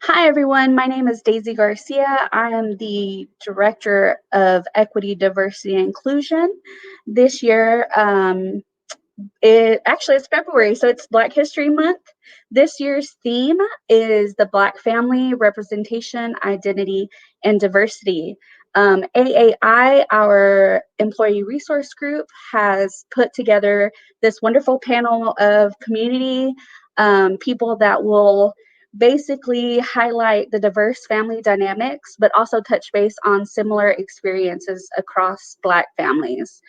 Hi, everyone. My name is Daisy Garcia. I am the Director of Equity, Diversity, and Inclusion. This year, it's February, so it's Black History Month. This year's theme is the Black family, representation, identity, and diversity. AAI, our employee resource group, has put together this wonderful panel of community people that will basically highlight the diverse family dynamics, but also touch base on similar experiences across Black families.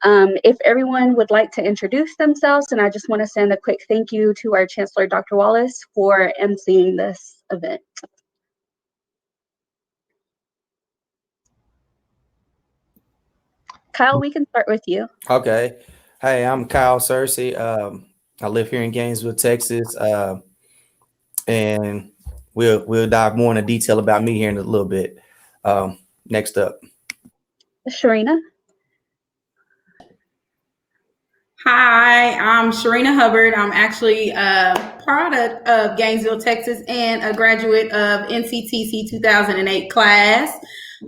If everyone would like to introduce themselves, and I just want to send a quick thank you to our Chancellor, Dr. Wallace, for emceeing this event. Kyle, we can start with you. Okay. Hey, I'm Kyle Searcy. I live here in Gainesville, Texas. And we'll dive more into detail about me here in a little bit. Next up. Sharina. Hi, I'm Sharina Hubbard. I'm actually a product of Gainesville, Texas, and a graduate of NCTC 2008 class.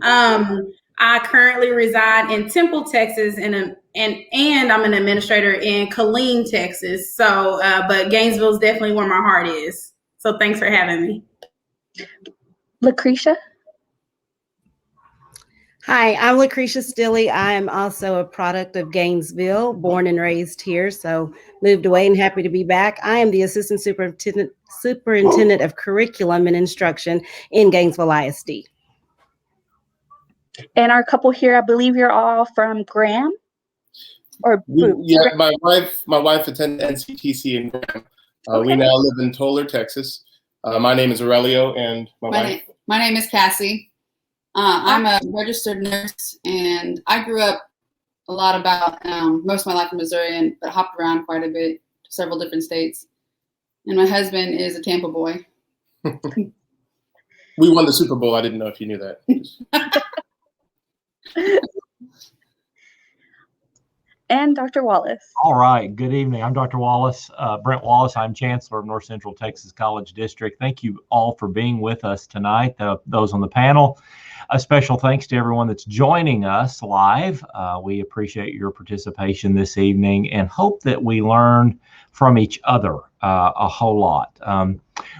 I currently reside in Temple, Texas, and I'm an administrator in Killeen, Texas. So, but Gainesville is definitely where my heart is. So, thanks for having me. LaCreasha. Hi, I'm LaCreasha Stille. I am also a product of Gainesville, born and raised here, so moved away and happy to be back. I am the Assistant Superintendent of Curriculum and Instruction in Gainesville ISD. And our couple here, I believe you're all from Graham? Yeah, my wife attended NCTC in Graham. Okay. We now live in Toller, Texas. My name is Aurelio, and my name is Cassey. I'm a registered nurse, and I grew up a lot about most of my life in Missouri, but hopped around quite a bit to several different states. And my husband is a Tampa boy. We won the Super Bowl. I didn't know if you knew that. And Dr. Wallace. All right. Good evening. I'm Dr. Wallace, Brent Wallace. I'm Chancellor of North Central Texas College District. Thank you all for being with us tonight, those on the panel. A special thanks to everyone that's joining us live. We appreciate your participation this evening and hope that we learn from each other a whole lot.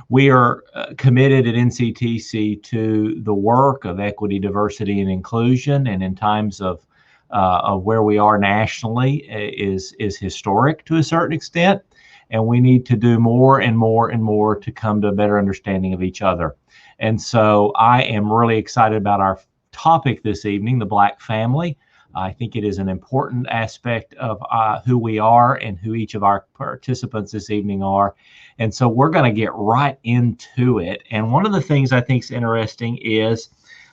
We are committed at NCTC to the work of equity, diversity, and inclusion, and in times of where we are nationally is historic to a certain extent, and we need to do more and more and more to come to a better understanding of each other. And so I am really excited about our topic this evening, the Black family. I think it is an important aspect of who we are and who each of our participants this evening are. And so we're going to get right into it. And one of the things I think is interesting is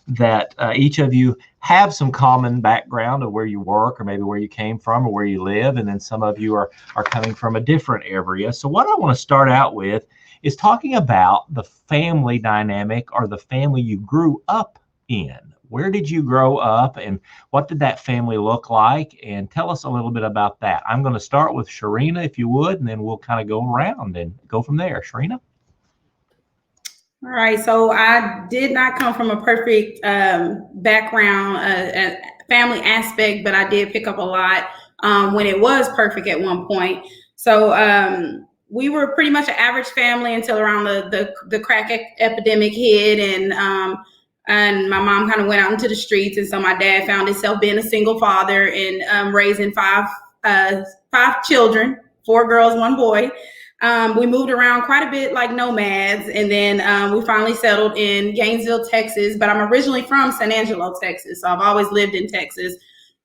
that each of you have some common background of where you work or maybe where you came from or where you live. And then some of you are coming from a different area. So what I want to start out with is talking about the family dynamic or the family you grew up in. Where did you grow up and what did that family look like? And tell us a little bit about that. I'm going to start with Sharina, if you would, and then we'll kind of go around and go from there. Sharina? All right, so I did not come from a perfect background, family aspect, but I did pick up a lot when it was perfect at one point. So we were pretty much an average family until around the crack epidemic hit, and my mom kind of went out into the streets, and so my dad found himself being a single father and raising five children, 4 girls, 1 boy. We moved around quite a bit like nomads, and then we finally settled in Gainesville, Texas, but I'm originally from San Angelo, Texas, so I've always lived in Texas.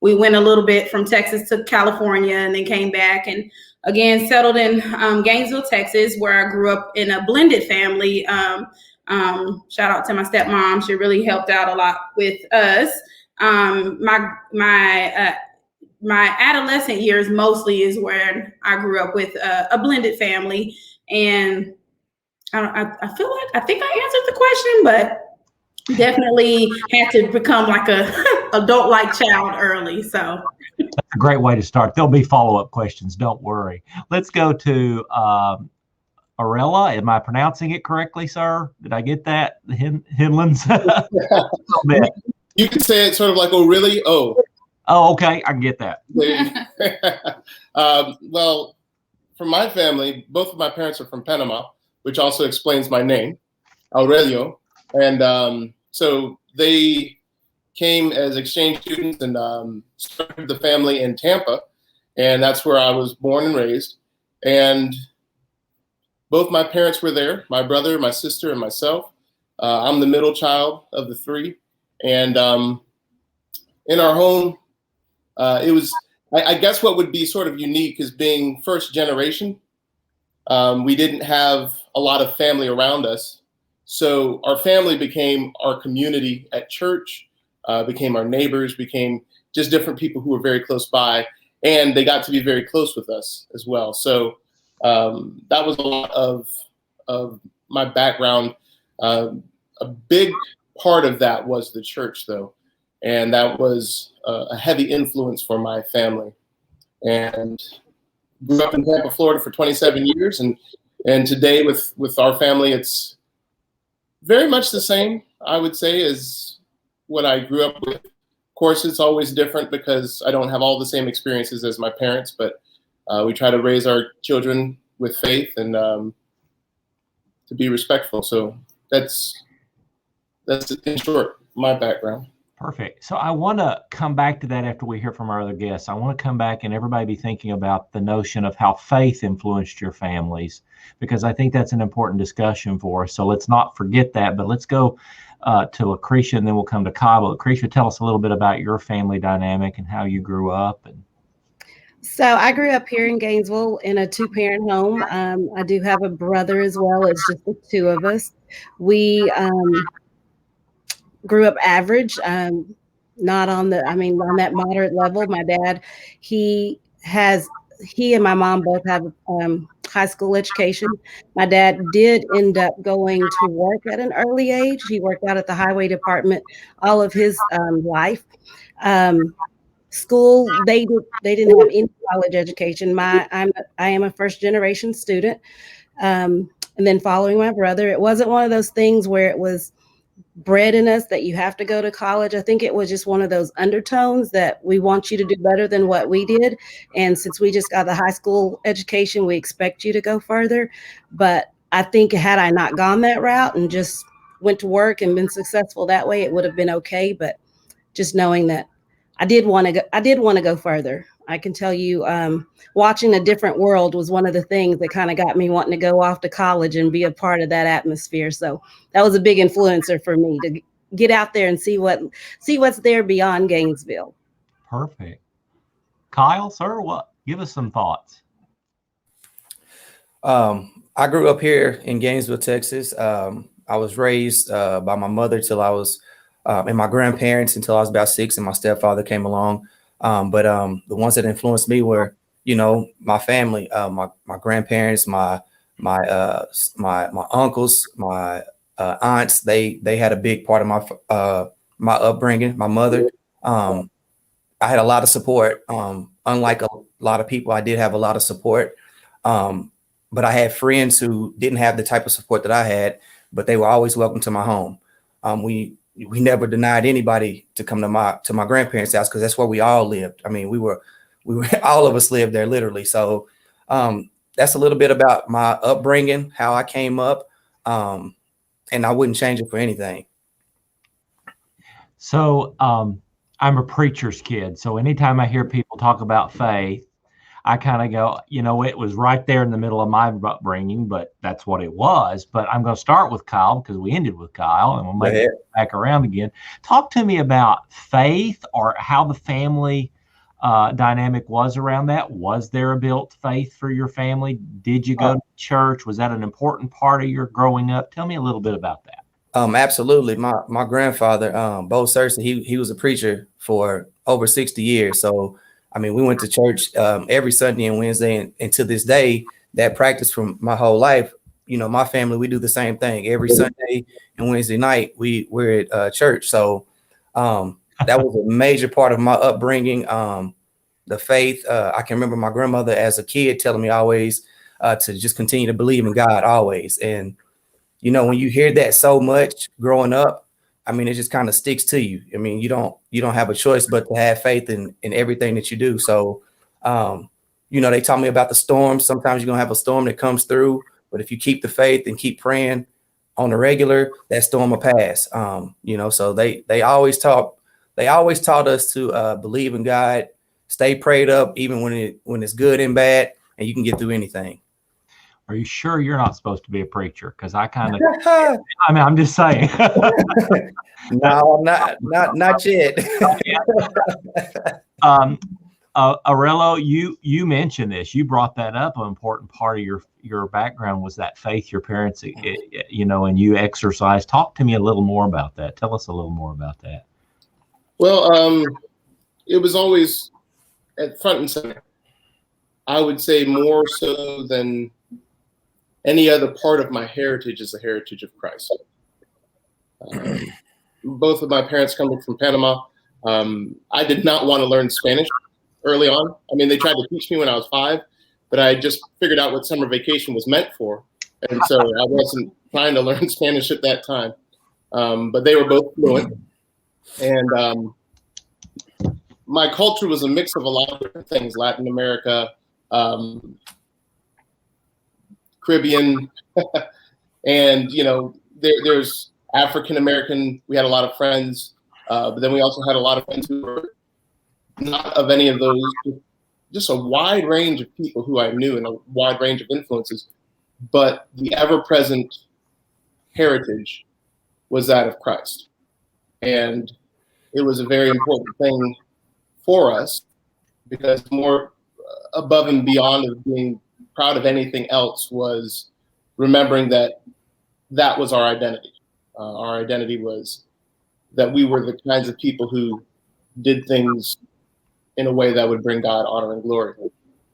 We went a little bit from Texas to California and then came back and again settled in Gainesville, Texas, where I grew up in a blended family. Shout out to my stepmom. She really helped out a lot with us. My adolescent years mostly is where I grew up with a blended family, and I think I answered the question, but definitely had to become like a adult-like child early. So that's a great way to start. There'll be follow-up questions. Don't worry. Let's go to Aurelio. Am I pronouncing it correctly, sir? Did I get that? The Hinlands? You can say it sort of like Aurelio. Oh, okay. I can get that. Well, from my family, both of my parents are from Panama, which also explains my name, Aurelio. And so they came as exchange students and started the family in Tampa. And that's where I was born and raised. And both my parents were there, my brother, my sister, and myself. I'm the middle child of the three. And in our home, it was, I guess what would be sort of unique is being first generation. We didn't have a lot of family around us. So our family became our community at church, became our neighbors, became just different people who were very close by. And they got to be very close with us as well. So that was a lot of my background. A big part of that was the church, though. And that was a heavy influence for my family. And grew up in Tampa, Florida for 27 years. And today with our family, it's very much the same, I would say, as what I grew up with. Of course, it's always different because I don't have all the same experiences as my parents, but we try to raise our children with faith and to be respectful. So that's in short my background. Perfect. So I want to come back to that after we hear from our other guests. I want to come back and everybody be thinking about the notion of how faith influenced your families, because I think that's an important discussion for us. So let's not forget that, but let's go to LaCreasha and then we'll come to Kyle. LaCreasha, tell us a little bit about your family dynamic and how you grew up. So I grew up here in Gainesville in a 2-parent home. I do have a brother as well. It's just the two of us. We grew up average, not on on that moderate level. My dad, he and my mom both have high school education. My dad did end up going to work at an early age. He worked out at the highway department all of his life. School, they didn't have any college education. I am a first generation student. And then following my brother, it wasn't one of those things where it was bred in us that you have to go to college. I think it was just one of those undertones that we want you to do better than what we did. And since we just got the high school education, we expect you to go further. But I think had I not gone that route and just went to work and been successful that way, it would have been okay. But just knowing that I did want to go further. I can tell you, watching A Different World was one of the things that kind of got me wanting to go off to college and be a part of that atmosphere. So that was a big influencer for me to get out there and see what's there beyond Gainesville. Perfect. Kyle, sir, give us some thoughts. I grew up here in Gainesville, Texas. I was raised by my mother till I was and my grandparents until I was about 6, and my stepfather came along. But the ones that influenced me were, my family, my grandparents, my uncles, my aunts. They had a big part of my upbringing. My mother, I had a lot of support. Unlike a lot of people, I did have a lot of support. But I had friends who didn't have the type of support that I had, but they were always welcome to my home. We never denied anybody to come to my grandparents' house because that's where we all lived. I mean, we were all of us lived there literally. So that's a little bit about my upbringing, how I came up, and I wouldn't change it for anything. So I'm a preacher's kid. So anytime I hear people talk about faith, I kind of go, it was right there in the middle of my upbringing, but that's what it was. But I'm going to start with Kyle because we ended with Kyle and we'll make it back around again. Talk to me about faith or how the family dynamic was around that. Was there a built faith for your family? Did you go to church? Was that an important part of your growing up? Tell me a little bit about that. Absolutely. My grandfather, Bo Searcy, he was a preacher for over 60 years. So I mean, we went to church every Sunday and Wednesday, and to this day, that practice from my whole life. My family, we do the same thing every Sunday and Wednesday night. We're at church, so that was a major part of my upbringing. The faith. I can remember my grandmother as a kid telling me always, to just continue to believe in God always. And, you know, when you hear that so much growing up, I mean, it just kind of sticks to you. I mean, you don't have a choice but to have faith in everything that you do. So, you know, they taught me about the storms. Sometimes you're going to have a storm that comes through, but if you keep the faith and keep praying on the regular, that storm will pass. You know, so they always taught us to believe in God, stay prayed up, even when it's good and bad, and you can get through anything. Are you sure you're not supposed to be a preacher? Because I kind of, I mean, I'm just saying. No, not yet. Aurelio, you mentioned this. You brought that up. An important part of your background was that faith your parents, you know, and you exercised. Talk to me a little more about that. Tell us a little more about that. Well, it was always at front and center. I would say more so than any other part of my heritage is the heritage of Christ. Both of my parents coming from Panama. I did not want to learn Spanish early on. I mean, they tried to teach me when I was 5, but I just figured out what summer vacation was meant for. And so I wasn't trying to learn Spanish at that time. But they were both fluent. And my culture was a mix of a lot of different things: Latin America, Caribbean, and, you know, there's African American. We had a lot of friends, but then we also had a lot of friends who were not of any of those. Just a wide range of people who I knew and a wide range of influences. But the ever-present heritage was that of Christ. And it was a very important thing for us, because more above and beyond of being proud of anything else was remembering that that was our identity. Our identity was that we were the kinds of people who did things in a way that would bring God honor and glory.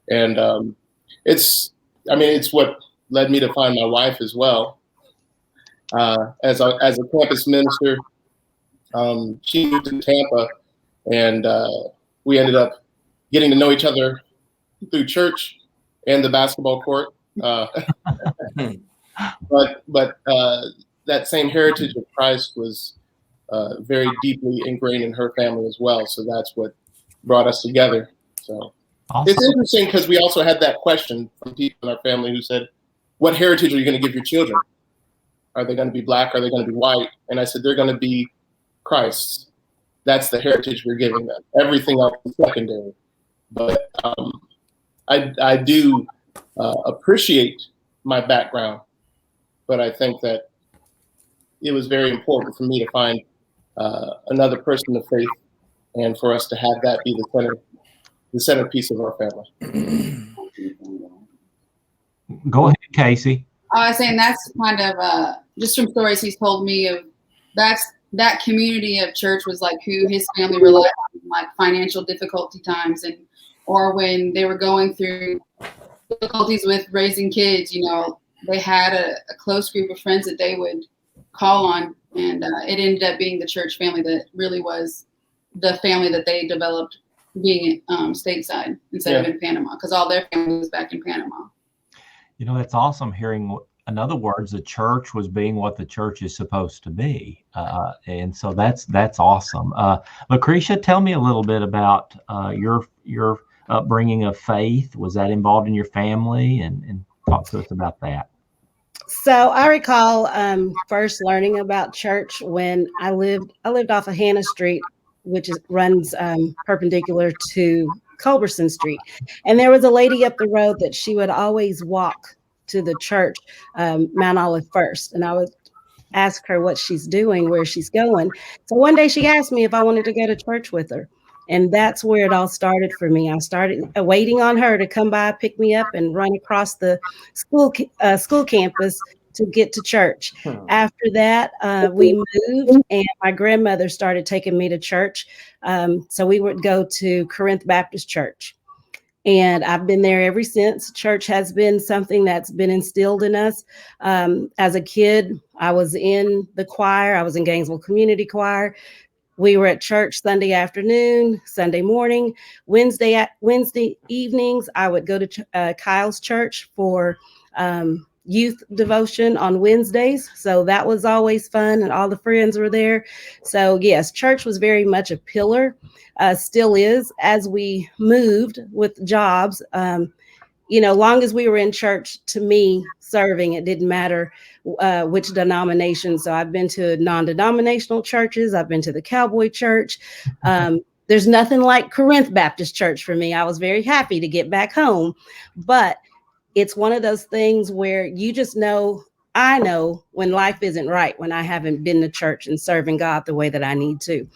And it's what led me to find my wife as well. As a campus minister, she moved to Tampa, and we ended up getting to know each other through church and the basketball court. But that same heritage of Christ was very deeply ingrained in her family as well. So that's what brought us together. So awesome. It's interesting because we also had that question from people in our family who said, "What heritage are you going to give your children? Are they going to be Black? Are they going to be white?" And I said, "They're going to be Christ's. That's the heritage we're giving them. Everything else is secondary." But I do appreciate my background, but I think that it was very important for me to find another person of faith, and for us to have that be the centerpiece of our family. Go ahead, Cassey. I was saying that's kind of just from stories he's told me of that community of church was like who his family relied on, like financial difficulty times, or when they were going through difficulties with raising kids. You know, they had a close group of friends that they would call on, and it ended up being the church family that really was the family that they developed being stateside instead of in Panama, because all their family was back in Panama. You know, that's awesome hearing. In other words, the church was being what the church is supposed to be. And so that's awesome. LaCreasha, tell me a little bit about your upbringing of faith. Was that involved in your family? And talk to us about that. So I recall first learning about church when I lived off of Hannah Street, which runs perpendicular to Culberson Street. And there was a lady up the road that she would always walk to the church, Mount Olive First. And I would ask her what she's doing, where she's going. So one day she asked me if I wanted to go to church with her. And that's where it all started for me. I started waiting on her to come by, pick me up, and run across the school campus to get to church. After that, we moved, and my grandmother started taking me to church. So we would go to Corinth Baptist Church. And I've been there ever since. Church has been something that's been instilled in us. As a kid, I was in the choir. I was in Gainesville Community Choir. We were at church Sunday afternoon, Sunday morning, Wednesday evenings. I would go to Kyle's church for youth devotion on Wednesdays. So that was always fun, and all the friends were there. So yes, church was very much a pillar, still is, as we moved with jobs. Long as we were in church, to me, serving, it didn't matter which denomination. So I've been to non-denominational churches. I've been to the Cowboy Church. There's nothing like Corinth Baptist Church for me. I was very happy to get back home, but it's one of those things where you just know, I know when life isn't right, when I haven't been to church and serving God the way that I need to.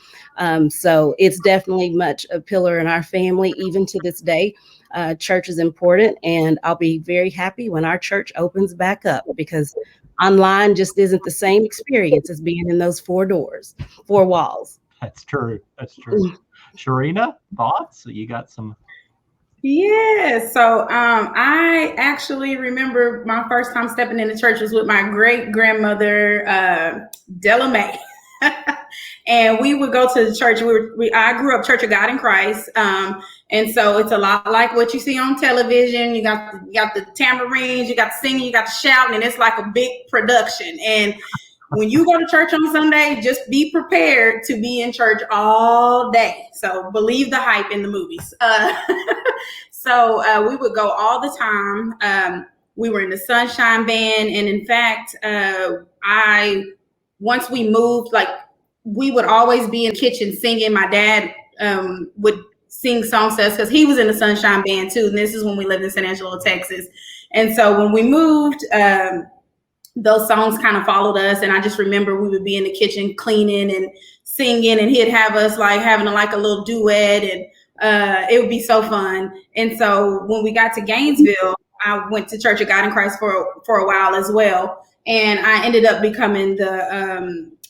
So it's definitely much a pillar in our family, even to this day. Church is important, and I'll be very happy when our church opens back up, because online just isn't the same experience as being in those four walls. That's true. That's true. Sharina, thoughts? You got some? Yeah, so I actually remember my first time stepping into church was with my great grandmother, Della Mae. And we would go to the church. I grew up Church of God in Christ. And so it's a lot like what you see on television. You got the tambourines, you got the singing, you got the shouting, and it's like a big production. And when you go to church on Sunday, just be prepared to be in church all day. So believe the hype in the movies. So we would go all the time. We were in the Sunshine Band. And in fact, once we moved, like, we would always be in the kitchen singing. My dad would sing songs to us because he was in the Sunshine Band too. And this is when we lived in San Angelo, Texas. And so when we moved, those songs kind of followed us. And I just remember we would be in the kitchen cleaning and singing, and he'd have us like having a little duet, and it would be so fun. And so when we got to Gainesville, I went to Church of God in Christ for a while as well. And I ended up becoming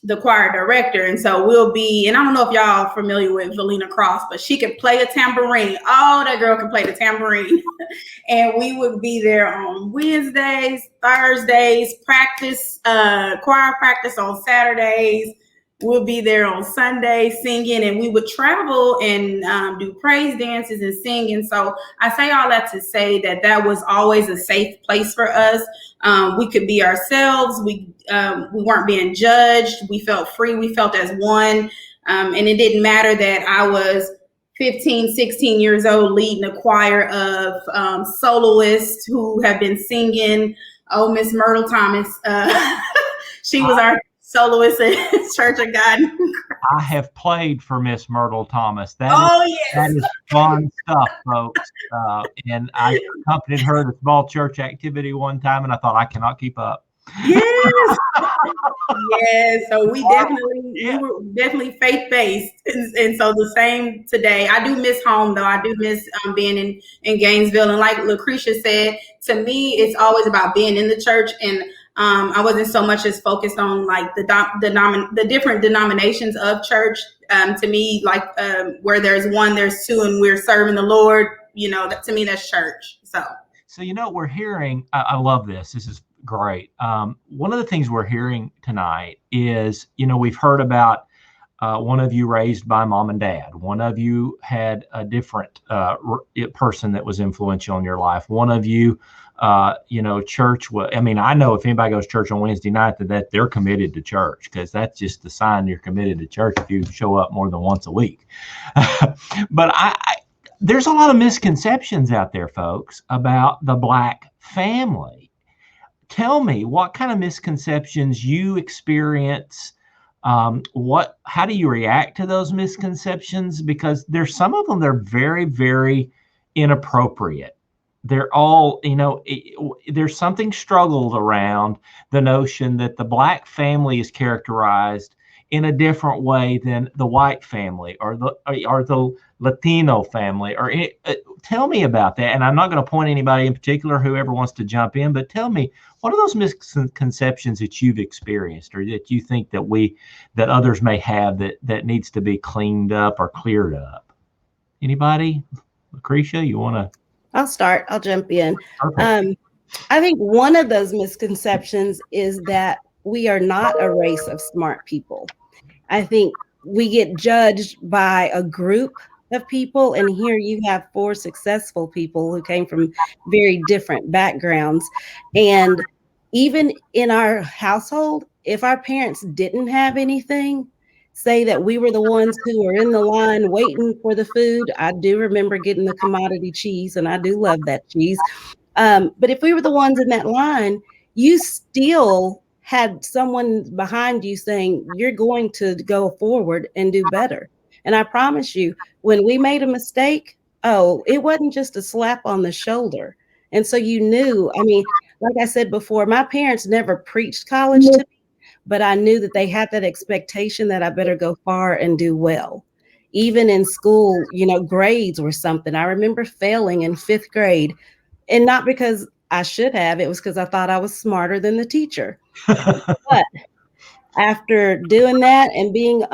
the choir director. And so and I don't know if y'all are familiar with Valina Cross, but she could play a tambourine. Oh, that girl can play the tambourine. And we would be there on Wednesdays, Thursdays, practice, choir practice on Saturdays. We'll be there on Sunday singing, and we would travel and do praise dances and sing. And so I say all that to say that was always a safe place for us. We could be ourselves. We weren't being judged. We felt free. We felt as one. And it didn't matter that I was 15, 16 years old leading a choir of soloists who have been singing. Oh, Miss Myrtle Thomas. She was our soloist at Church of God. I have played for Miss Myrtle Thomas. Yes. That is fun stuff, folks. And I accompanied her to small church activity one time, and I thought, I cannot keep up. Yes. Yes. So we were definitely faith-based. And so the same today. I do miss home, though. I do miss being in Gainesville. And like LaCreasha said, to me, it's always about being in the church. And I wasn't so much as focused on like the different denominations of church. To me, like where there's one, there's two, and we're serving the Lord. To me, that's church. So we're hearing. I love this. This is great. One of the things we're hearing tonight is, we've heard about one of you raised by mom and dad. One of you had a different person that was influential in your life. One of you. Church. I know if anybody goes to church on Wednesday night, that they're committed to church, because that's just the sign you're committed to church if you show up more than once a week. But there's a lot of misconceptions out there, folks, about the Black family. Tell me, what kind of misconceptions you experience? How do you react to those misconceptions? Because there's some of them, they're very, very inappropriate. They're all, there's something struggled around the notion that the Black family is characterized in a different way than the white family or the Latino family. Tell me about that. And I'm not going to point anybody in particular, whoever wants to jump in, but tell me, what are those misconceptions that you've experienced, or that you think that others may have that needs to be cleaned up or cleared up? Anybody? LaCreasha, you want to? I'll start. I'll jump in. Okay. I think one of those misconceptions is that we are not a race of smart people. I think we get judged by a group of people, and here you have 4 successful people who came from very different backgrounds. And even in our household, if our parents didn't have anything, say that we were the ones who were in the line waiting for the food. I do remember getting the commodity cheese, and I do love that cheese. But if we were the ones in that line, you still had someone behind you saying, you're going to go forward and do better. And I promise you, when we made a mistake, it wasn't just a slap on the shoulder. And so you knew, I mean, like I said before, my parents never preached college to me, but I knew that they had that expectation that I better go far and do well. Even in school, grades were something. I remember failing in 5th grade, and not because I should have, it was because I thought I was smarter than the teacher. But after doing that and being,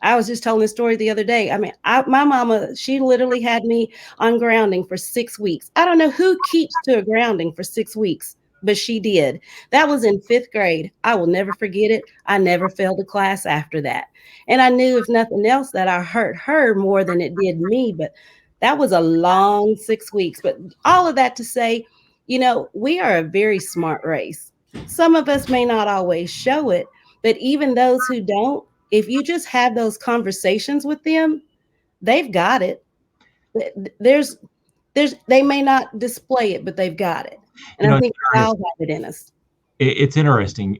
I was just telling this story the other day. I mean, my mama, she literally had me on grounding for 6 weeks. I don't know who keeps to a grounding for 6 weeks, but she did. That was in 5th grade. I will never forget it. I never failed a class after that. And I knew, if nothing else, that I hurt her more than it did me. But that was a long 6 weeks. But all of that to say, we are a very smart race. Some of us may not always show it, but even those who don't, if you just have those conversations with them, they've got it. They may not display it, but they've got it. And I think we all have it in us. It's interesting.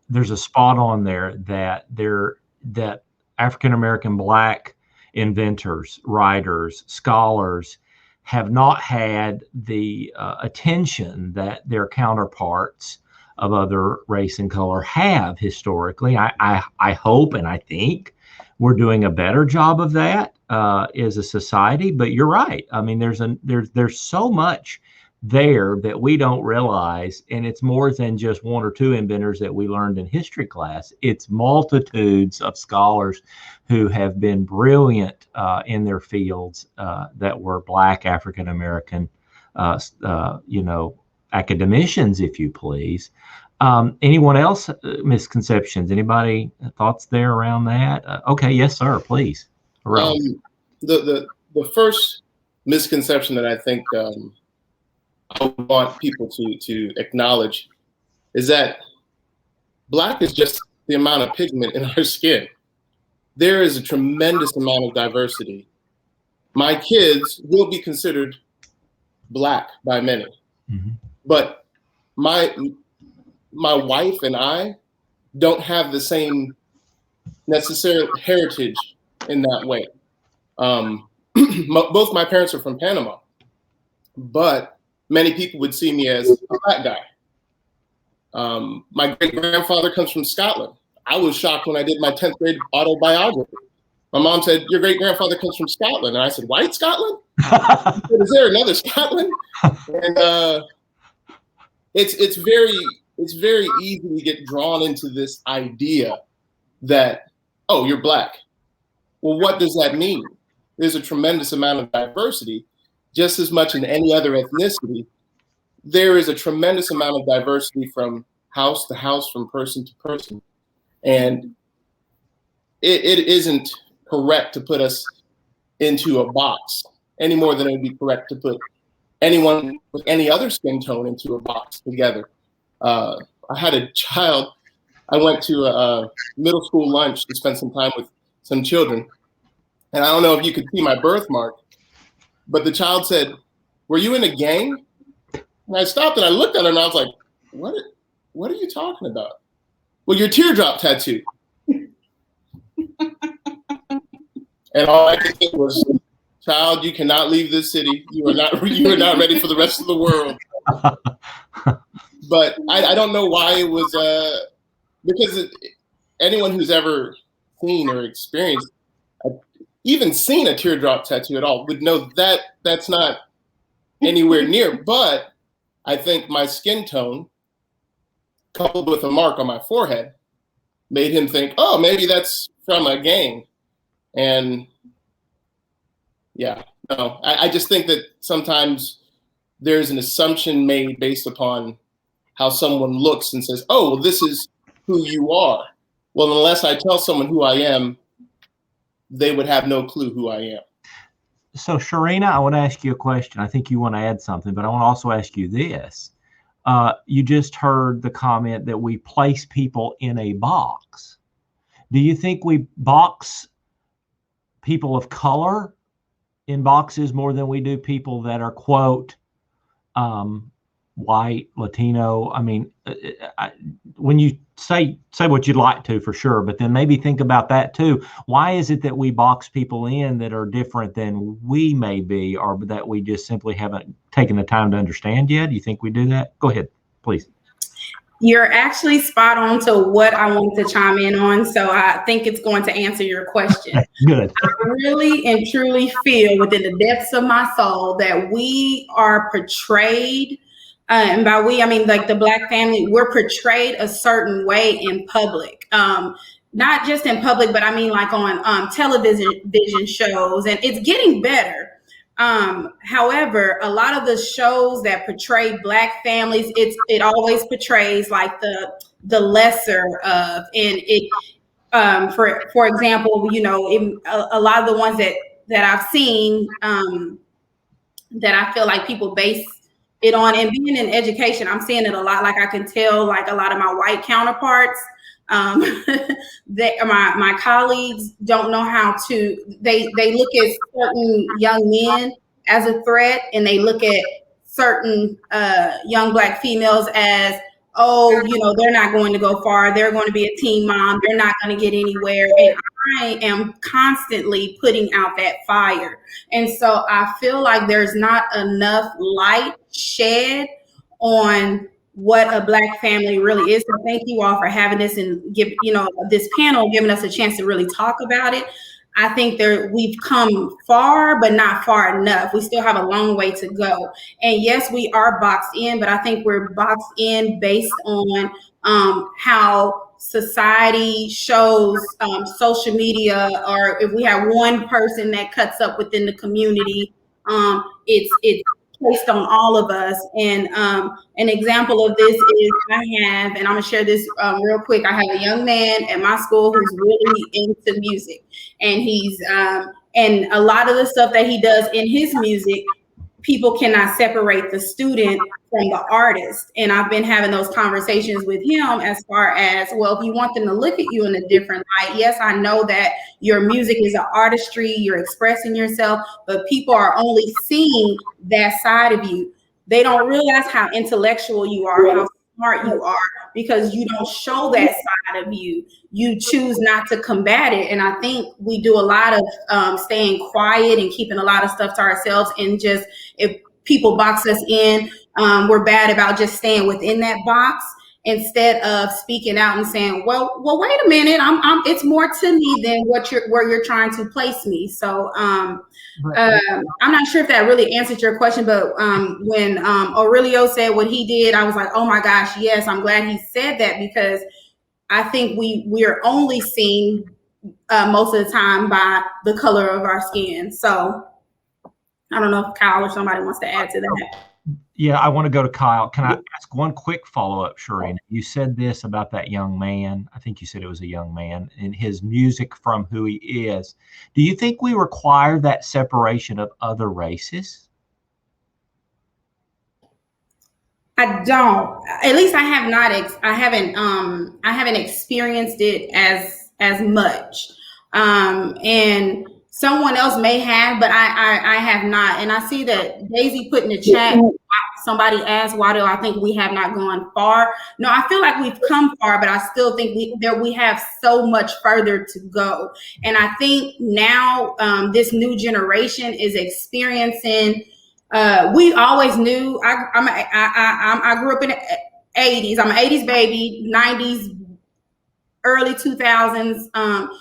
There's a spot on there that African-American Black inventors, writers, scholars have not had the attention that their counterparts of other race and color have historically. I hope and I think we're doing a better job of that as a society. But you're right. I mean, there's so much there that we don't realize, and it's more than just 1 or 2 inventors that we learned in history class. It's multitudes of scholars who have been brilliant in their fields that were Black African American, academicians, if you please. Anyone else misconceptions? Anybody thoughts there around that? Okay, yes, sir, please. The first misconception that I think I want people to acknowledge is that Black is just the amount of pigment in our skin. There is a tremendous amount of diversity. My kids will be considered Black by many, but my wife and I don't have the same necessary heritage in that way. Both my parents are from Panama, but many people would see me as a Black guy. My great-grandfather comes from Scotland. I was shocked when I did my 10th grade autobiography. My mom said, your great-grandfather comes from Scotland. And I said, white Scotland? Is there another Scotland? And it's very easy to get drawn into this idea that, oh, you're Black. Well, what does that mean? There's a tremendous amount of diversity, just as much in any other ethnicity. There is a tremendous amount of diversity from house to house, from person to person. And it isn't correct to put us into a box any more than it would be correct to put anyone with any other skin tone into a box together. I had a child, I went to a middle school lunch to spend some time with some children. And I don't know if you could see my birthmark, but the child said, were you in a gang? And I stopped and I looked at her and I was like, what are you talking about? Well, your teardrop tattoo. And all I could think was, child, you cannot leave this city. You are not ready for the rest of the world. But I don't know why it was, because anyone who's ever seen or experienced, even seen a teardrop tattoo at all would know that that's not anywhere near. But I think my skin tone, coupled with a mark on my forehead, made him think, oh, maybe that's from a gang. And yeah, no, I just think that sometimes there's an assumption made based upon how someone looks and says, oh, well, this is who you are. Well, unless I tell someone who I am they would have no clue who I am. So Sharina, I want to ask you a question. I think you want to add something, but I want to also ask you this. You just heard the comment that we place people in a box. Do you think we box people of color in boxes more than we do people that are, quote, white, Latino? I mean, when you say what you'd like to, for sure, but then maybe think about that too. Why is it that we box people in that are different than we may be, or that we just simply haven't taken the time to understand yet? Do you think we do that? Go ahead, please. You're actually spot on to what I want to chime in on. So I think it's going to answer your question. Good. I really and truly feel within the depths of my soul that we are portrayed, and by we, I mean like the Black family, we're portrayed a certain way in public. Not just in public, but I mean like on television shows, and it's getting better. However, a lot of the shows that portray Black families, it always portrays like the lesser of, and it for example, you know, a lot of the ones that I've seen that I feel like people base it on, and being in education, I'm seeing it a lot. Like I can tell, like a lot of my white counterparts, my colleagues don't know how to, they look at certain young men as a threat, and they look at certain young Black females as, oh, you know, they're not going to go far, they're going to be a teen mom, they're not going to get anywhere. And I am constantly putting out that fire. And so I feel like there's not enough light shed on what a Black family really is. So thank you all for having this and this panel, giving us a chance to really talk about it. I think we've come far, but not far enough. We still have a long way to go. And yes, we are boxed in, but I think we're boxed in based on how society shows, social media, or if we have one person that cuts up within the community, it's placed on all of us. And an example of this is and I'm gonna share this real quick. I have a young man at my school who's really into music, and he's and a lot of the stuff that he does in his music, people cannot separate the student from the artist. And I've been having those conversations with him as far as, well, if you want them to look at you in a different light, yes, I know that your music is an artistry, you're expressing yourself, but people are only seeing that side of you. They don't realize how intellectual you are, how smart you are, because you don't show that side of you. You choose not to combat it. And I think we do a lot of staying quiet and keeping a lot of stuff to ourselves. And just, if people box us in, we're bad about just staying within that box instead of speaking out and saying, well, wait a minute, it's more to me than where you're trying to place me. So I'm not sure if that really answered your question, but when Aurelio said what he did, I was like, oh my gosh, yes, I'm glad he said that, because I think we are only seen most of the time by the color of our skin. So I don't know if Kyle or somebody wants to add to that. Yeah, I want to go to Kyle. Can I ask one quick follow-up, Sharina? You said this about that young man. I think you said it was a young man, and his music from who he is. Do you think we require that separation of other races? I don't. At least I have not. I haven't experienced it as much. And someone else may have, but I have not. And I see that Daisy put in the chat, somebody asked, why do I think we have not gone far? No, I feel like we've come far, but I still think we have so much further to go. And I think now this new generation is experiencing, we always knew, I grew up in the 80s. I'm an 80s baby, 90s, early 2000s.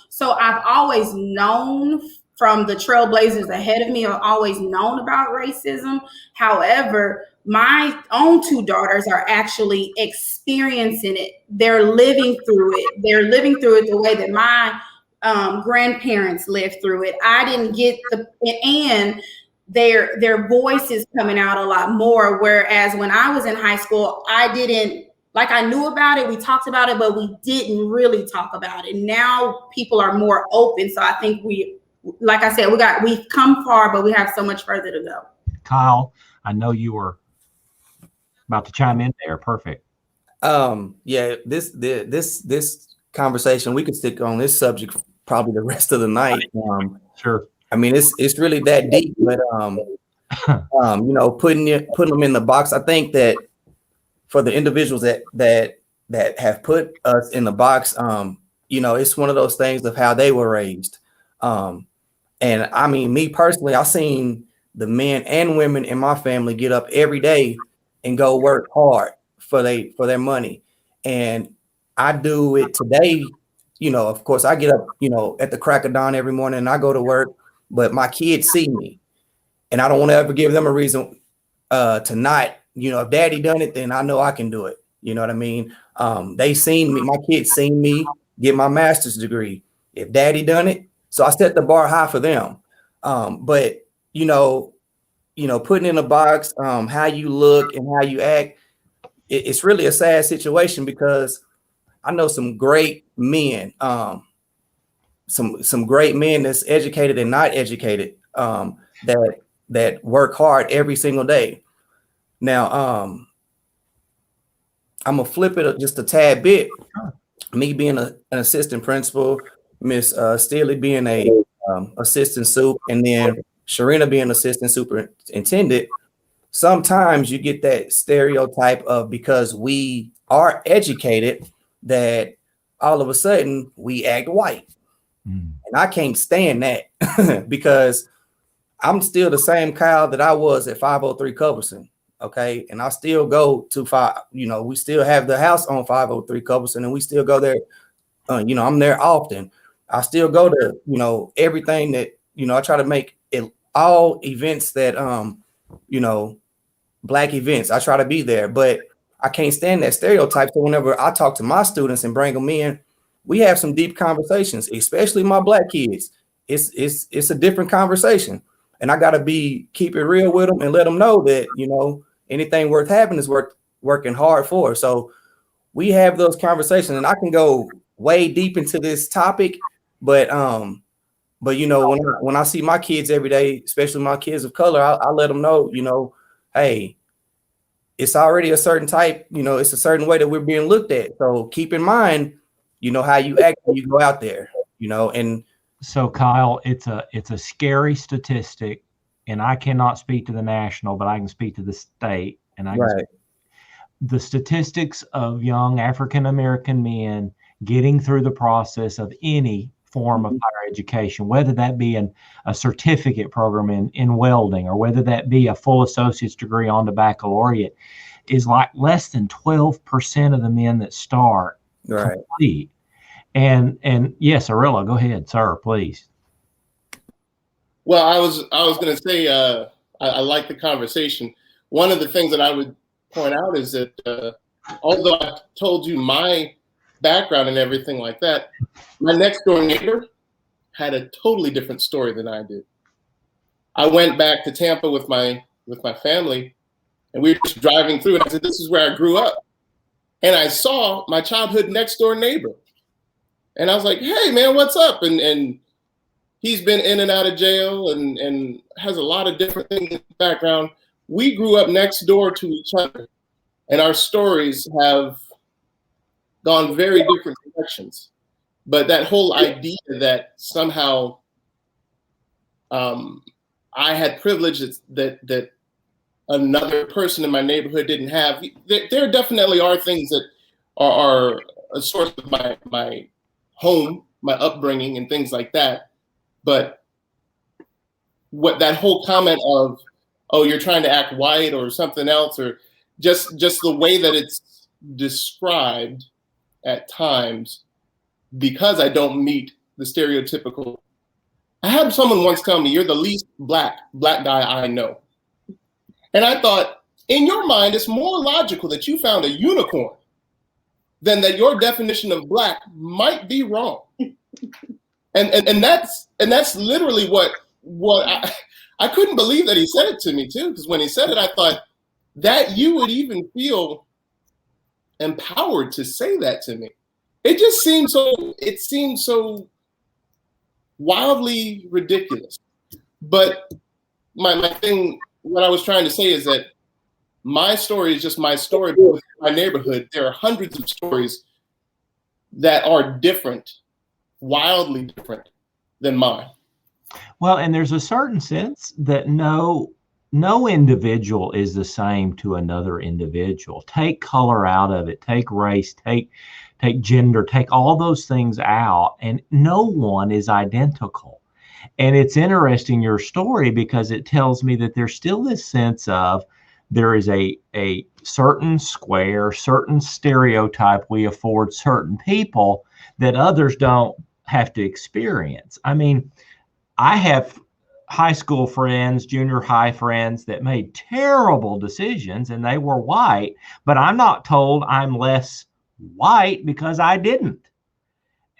So I've always known from the trailblazers ahead of me, I've always known about racism. However, my own two daughters are actually experiencing it. They're living through it. They're living through it the way that my grandparents lived through it. I didn't get and their voice is coming out a lot more. Whereas when I was in high school, I knew about it, we talked about it, but we didn't really talk about it. Now people are more open. So I think like I said, we've come far, but we have so much further to go. Kyle, I know you were about to chime in there. Perfect. Yeah, this conversation, we could stick on this subject probably the rest of the night. Sure. I mean, it's really that deep, but you know, putting them in the box. I think that for the individuals that have put us in the box, you know, it's one of those things of how they were raised. And I mean, me personally, I've seen the men and women in my family get up every day and go work hard for their money. And I do it today. You know, of course, I get up, you know, at the crack of dawn every morning and I go to work, but my kids see me. And I don't want to ever give them a reason to not, you know, if daddy done it, then I know I can do it. You know what I mean? They seen me, my kids seen me get my master's degree. If daddy done it, so I set the bar high for them. But you know, putting in a box, how you look and how you act, it's really a sad situation because I know some great men, some great men that's educated and not educated, that work hard every single day. Now, I'm gonna flip it just a tad bit. Me being an assistant principal, Miss Stille being a assistant soup, and then Sharina being assistant superintendent. Sometimes you get that stereotype of because we are educated that all of a sudden we act white. And I can't stand that because I'm still the same Kyle that I was at 503 Culberson. Okay. And I still go to we still have the house on 503 Culberson and we still go there. I'm there often. I still go to, everything that, I try to make it all events that, Black events. I try to be there, but I can't stand that stereotype. So whenever I talk to my students and bring them in, we have some deep conversations, especially my Black kids. It's a different conversation. And I got to keep it real with them and let them know that, anything worth having is worth working hard for. So we have those conversations, and I can go way deep into this topic, but when I see my kids every day, especially my kids of color, I let them know, hey, it's already a certain type, it's a certain way that we're being looked at. So keep in mind, how you act when you go out there, and so Kyle, it's a scary statistic, and I cannot speak to the national, but I can speak to the state, and the statistics of young African-American men getting through the process of any form of higher education, whether that be a certificate program in welding or whether that be a full associate's degree on to baccalaureate, is like less than 12% of the men that start complete. And yes, Aurelio, go ahead, sir, please. Well, I was going to say I like the conversation. One of the things that I would point out is that although I told you my background and everything like that, my next door neighbor had a totally different story than I did. I went back to Tampa with my family, and we were just driving through, and I said, "This is where I grew up," and I saw my childhood next door neighbor, and I was like, "Hey, man, what's up?" And he's been in and out of jail and has a lot of different things in the background. We grew up next door to each other, and our stories have gone very different directions. But that whole idea that somehow I had privileges that another person in my neighborhood didn't have, there definitely are things that are a source of my home, my upbringing, and things like that. But what that whole comment of, oh, you're trying to act white or something else, or just the way that it's described at times, because I don't meet the stereotypical. I had someone once tell me, "You're the least black guy I know." And I thought, in your mind, it's more logical that you found a unicorn than that your definition of black might be wrong. And that's literally what I couldn't believe that he said it to me too, because when he said it, I thought that you would even feel empowered to say that to me. It just seemed so wildly ridiculous. But my thing, what I was trying to say is that my story is just my story. But within my neighborhood, there are hundreds of stories that are different, wildly different than mine. Well, and there's a certain sense that no individual is the same to another individual. Take color out of it, take race, take gender, take all those things out, and no one is identical. And it's interesting, your story, because it tells me that there's still this sense of there is a certain square, certain stereotype we afford certain people that others don't have to experience. I mean, I have high school friends, junior high friends that made terrible decisions and they were white, but I'm not told I'm less white because I didn't.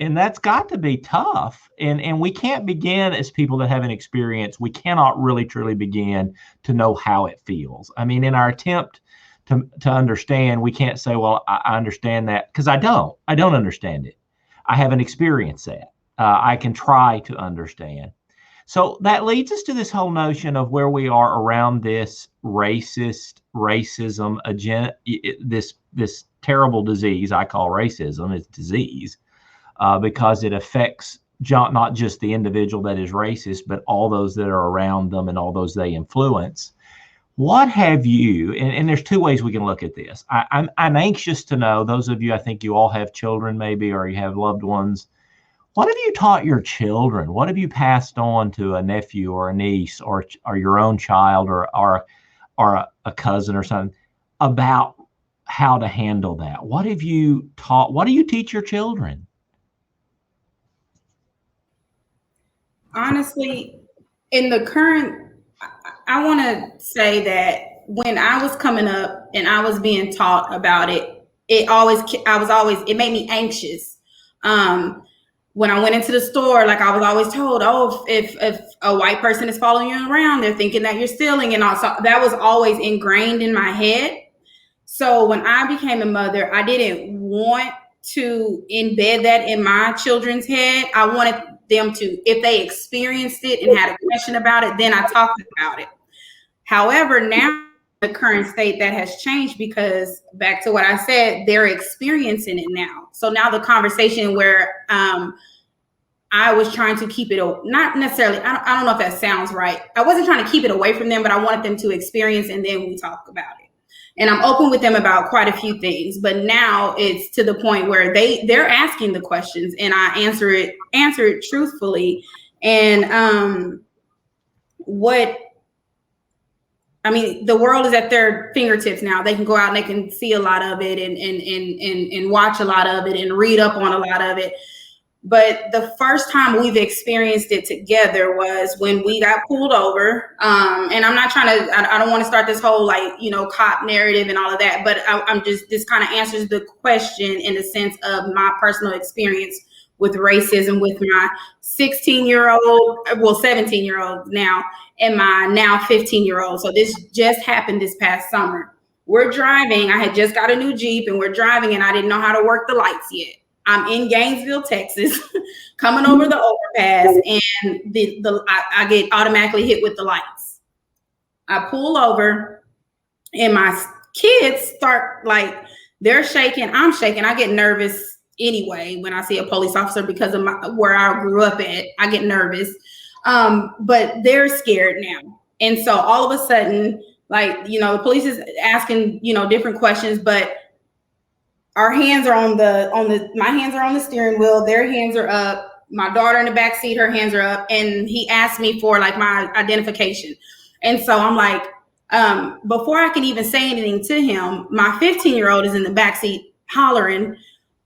And that's got to be tough. And we can't begin, as people that haven't experienced, we cannot really truly begin to know how it feels. I mean, in our attempt to understand, we can't say, well, I understand that, because I don't understand it. I haven't experienced that. I can try to understand. So that leads us to this whole notion of where we are around this racism agenda, this terrible disease I call racism. It's disease. Because it affects not just the individual that is racist, but all those that are around them and all those they influence. What have you, and there's two ways we can look at this. I'm anxious to know, those of you, I think you all have children maybe, or you have loved ones. What have you taught your children? What have you passed on to a nephew or a niece or your own child or a cousin or something about how to handle that? What have you taught? What do you teach your children? Honestly, in the current, I want to say that when I was coming up and I was being taught about it, it made me anxious. When I went into the store, like I was always told, oh, if a white person is following you around, they're thinking that you're stealing, and also that was always ingrained in my head. So when I became a mother, I didn't want to embed that in my children's head. I wanted them to, if they experienced it and had a question about it, then I talked about it. However, now the current state, that has changed, because back to what I said, they're experiencing it now. So now the conversation where I was trying to keep it, not necessarily, I don't know if that sounds right. I wasn't trying to keep it away from them, but I wanted them to experience, and then we talk about it. And I'm open with them about quite a few things, but now it's to the point where they're asking the questions, and I answer it truthfully. And the world is at their fingertips now. They can go out and they can see a lot of it and watch a lot of it and read up on a lot of it. But the first time we've experienced it together was when we got pulled over. And I'm not trying to, I don't want to start this whole cop narrative and all of that, but this kind of answers the question in the sense of my personal experience with racism with my 16-year-old, well, 17-year-old now, and my now 15-year-old. So this just happened this past summer. We're driving. I had just got a new Jeep, and we're driving, and I didn't know how to work the lights yet. I'm in Gainesville, Texas, coming over the overpass, and I get automatically hit with the lights. I pull over, and my kids start, they're shaking, I'm shaking. I get nervous anyway when I see a police officer because of where I grew up at. I get nervous, but they're scared now. And so all of a sudden, the police is asking, different questions, but our hands are my hands are on the steering wheel. Their hands are up. My daughter in the back seat, her hands are up. And he asked me for my identification. And so I'm like, before I can even say anything to him, my 15-year-old is in the back seat hollering,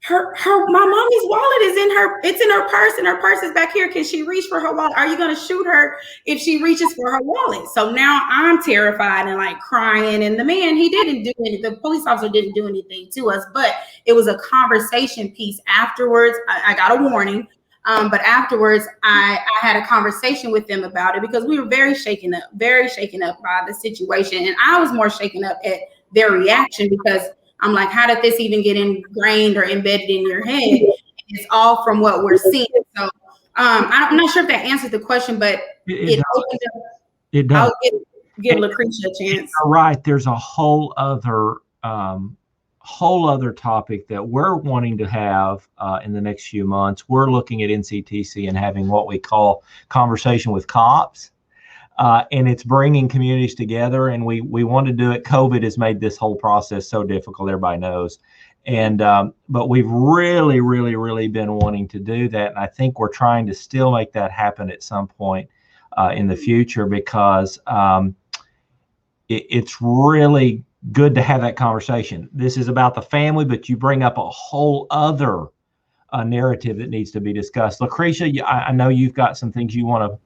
my mommy's wallet is it's in her purse, and her purse is back here. Can she reach for her wallet? Are you going to shoot her if she reaches for her wallet? So now I'm terrified and crying. And the man, he didn't do anything. The police officer didn't do anything to us, but it was a conversation piece afterwards. I got a warning. But afterwards, I had a conversation with them about it, because we were very shaken up by the situation. And I was more shaken up at their reaction, because I'm like, how did this even get ingrained or embedded in your head? It's all from what we're seeing. So I'm not sure if that answered the question, but it does. I'll give LaCreasha a chance. You're right. There's a whole other topic that we're wanting to have in the next few months. We're looking at NCTC and having what we call conversation with cops. And it's bringing communities together, and we want to do it. COVID has made this whole process so difficult, everybody knows. And but we've really, really, really been wanting to do that. And I think we're trying to still make that happen at some point in the future, because it's really good to have that conversation. This is about the family, but you bring up a whole other narrative that needs to be discussed. LaCreasha, I know you've got some things you want to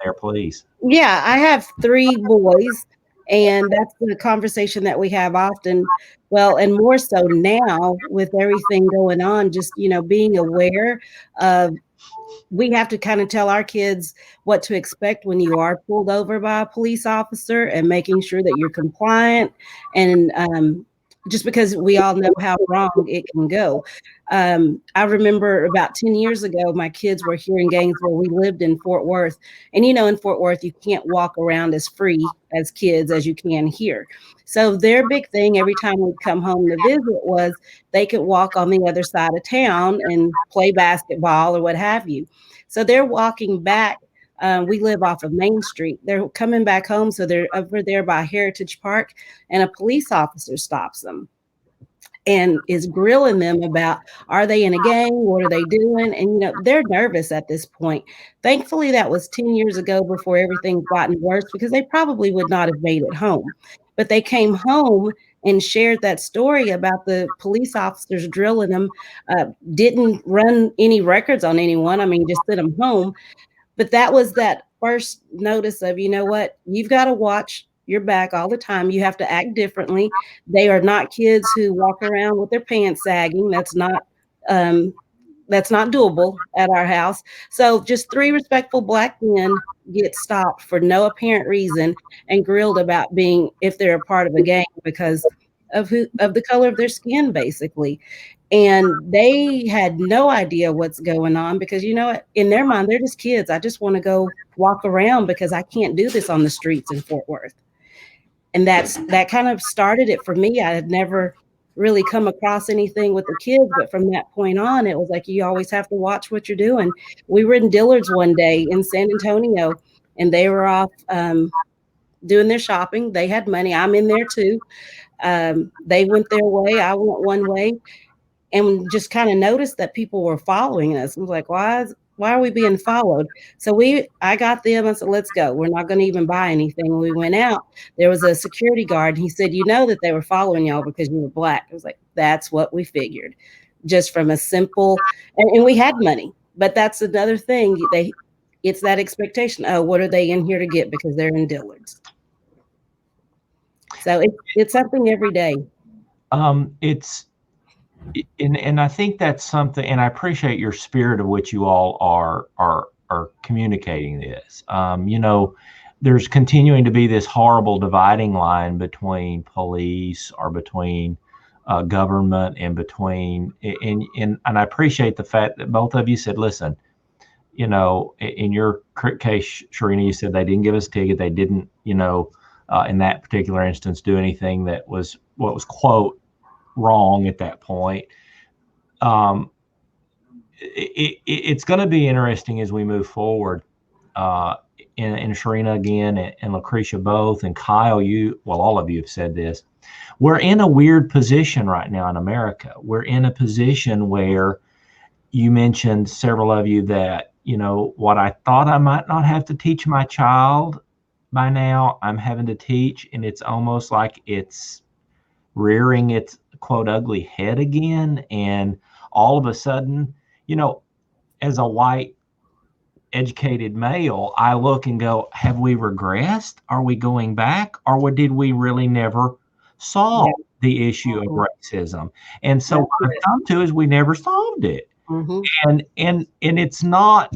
there, please. Yeah, I have 3 boys, and that's the conversation that we have often. Well, and more so now with everything going on, just, being aware of, we have to kind of tell our kids what to expect when you are pulled over by a police officer, and making sure that you're compliant. And just because we all know how wrong it can go. I remember about 10 years ago, my kids were here in Gainesville. We lived in Fort Worth. And, in Fort Worth, you can't walk around as free as kids as you can here. So their big thing every time we'd come home to visit was they could walk on the other side of town and play basketball or what have you. So they're walking back. We live off of Main Street. They're coming back home. So they're over there by Heritage Park, and a police officer stops them and is grilling them about, are they in a gang? What are they doing? And, they're nervous at this point. Thankfully, that was 10 years ago, before everything's gotten worse, because they probably would not have made it home. But they came home and shared that story about the police officers drilling them, didn't run any records on anyone. I mean, just sent them home. But that was that first notice of, you've got to watch your back all the time. You have to act differently. They are not kids who walk around with their pants sagging. That's not doable at our house. So just 3 respectful Black men get stopped for no apparent reason and grilled about if they're a part of a gang because of the color of their skin, basically. And they had no idea what's going on, because, in their mind, they're just kids. I just want to go walk around because I can't do this on the streets in Fort Worth. And that kind of started it for me. I had never really come across anything with the kids, but from that point on, it was like, you always have to watch what you're doing. We were in Dillard's one day in San Antonio, and they were off doing their shopping. They had money. I'm in there too. They went their way. I went one way. And just kind of noticed that people were following us. I was like, why are we being followed? So I got them. I said, let's go. We're not going to even buy anything. When we went out, there was a security guard. He said, that they were following y'all because you were Black. I was like, that's what we figured. Just from a simple, and we had money. But that's another thing. It's that expectation. Oh, what are they in here to get because they're in Dillard's? So it's something every day. And I think that's something, and I appreciate your spirit of which you all are communicating this. There's continuing to be this horrible dividing line between police or between government and between, and I appreciate the fact that both of you said, listen, in your case, Sharina, you said they didn't give us a ticket. They didn't, in that particular instance, do anything that was what was, quote, wrong at that point. It's going to be interesting as we move forward. And Sharina again, and LaCreasha both, and Kyle, all of you have said this. We're in a weird position right now in America. We're in a position where you mentioned, several of you, that, what I thought I might not have to teach my child by now, I'm having to teach, and it's almost like it's rearing its, quote, ugly head again. And all of a sudden, as a white educated male, I look and go, have we regressed? Are we going back? Or did we really never solve the issue of racism? And so what I've come to is we never solved it. And it's not,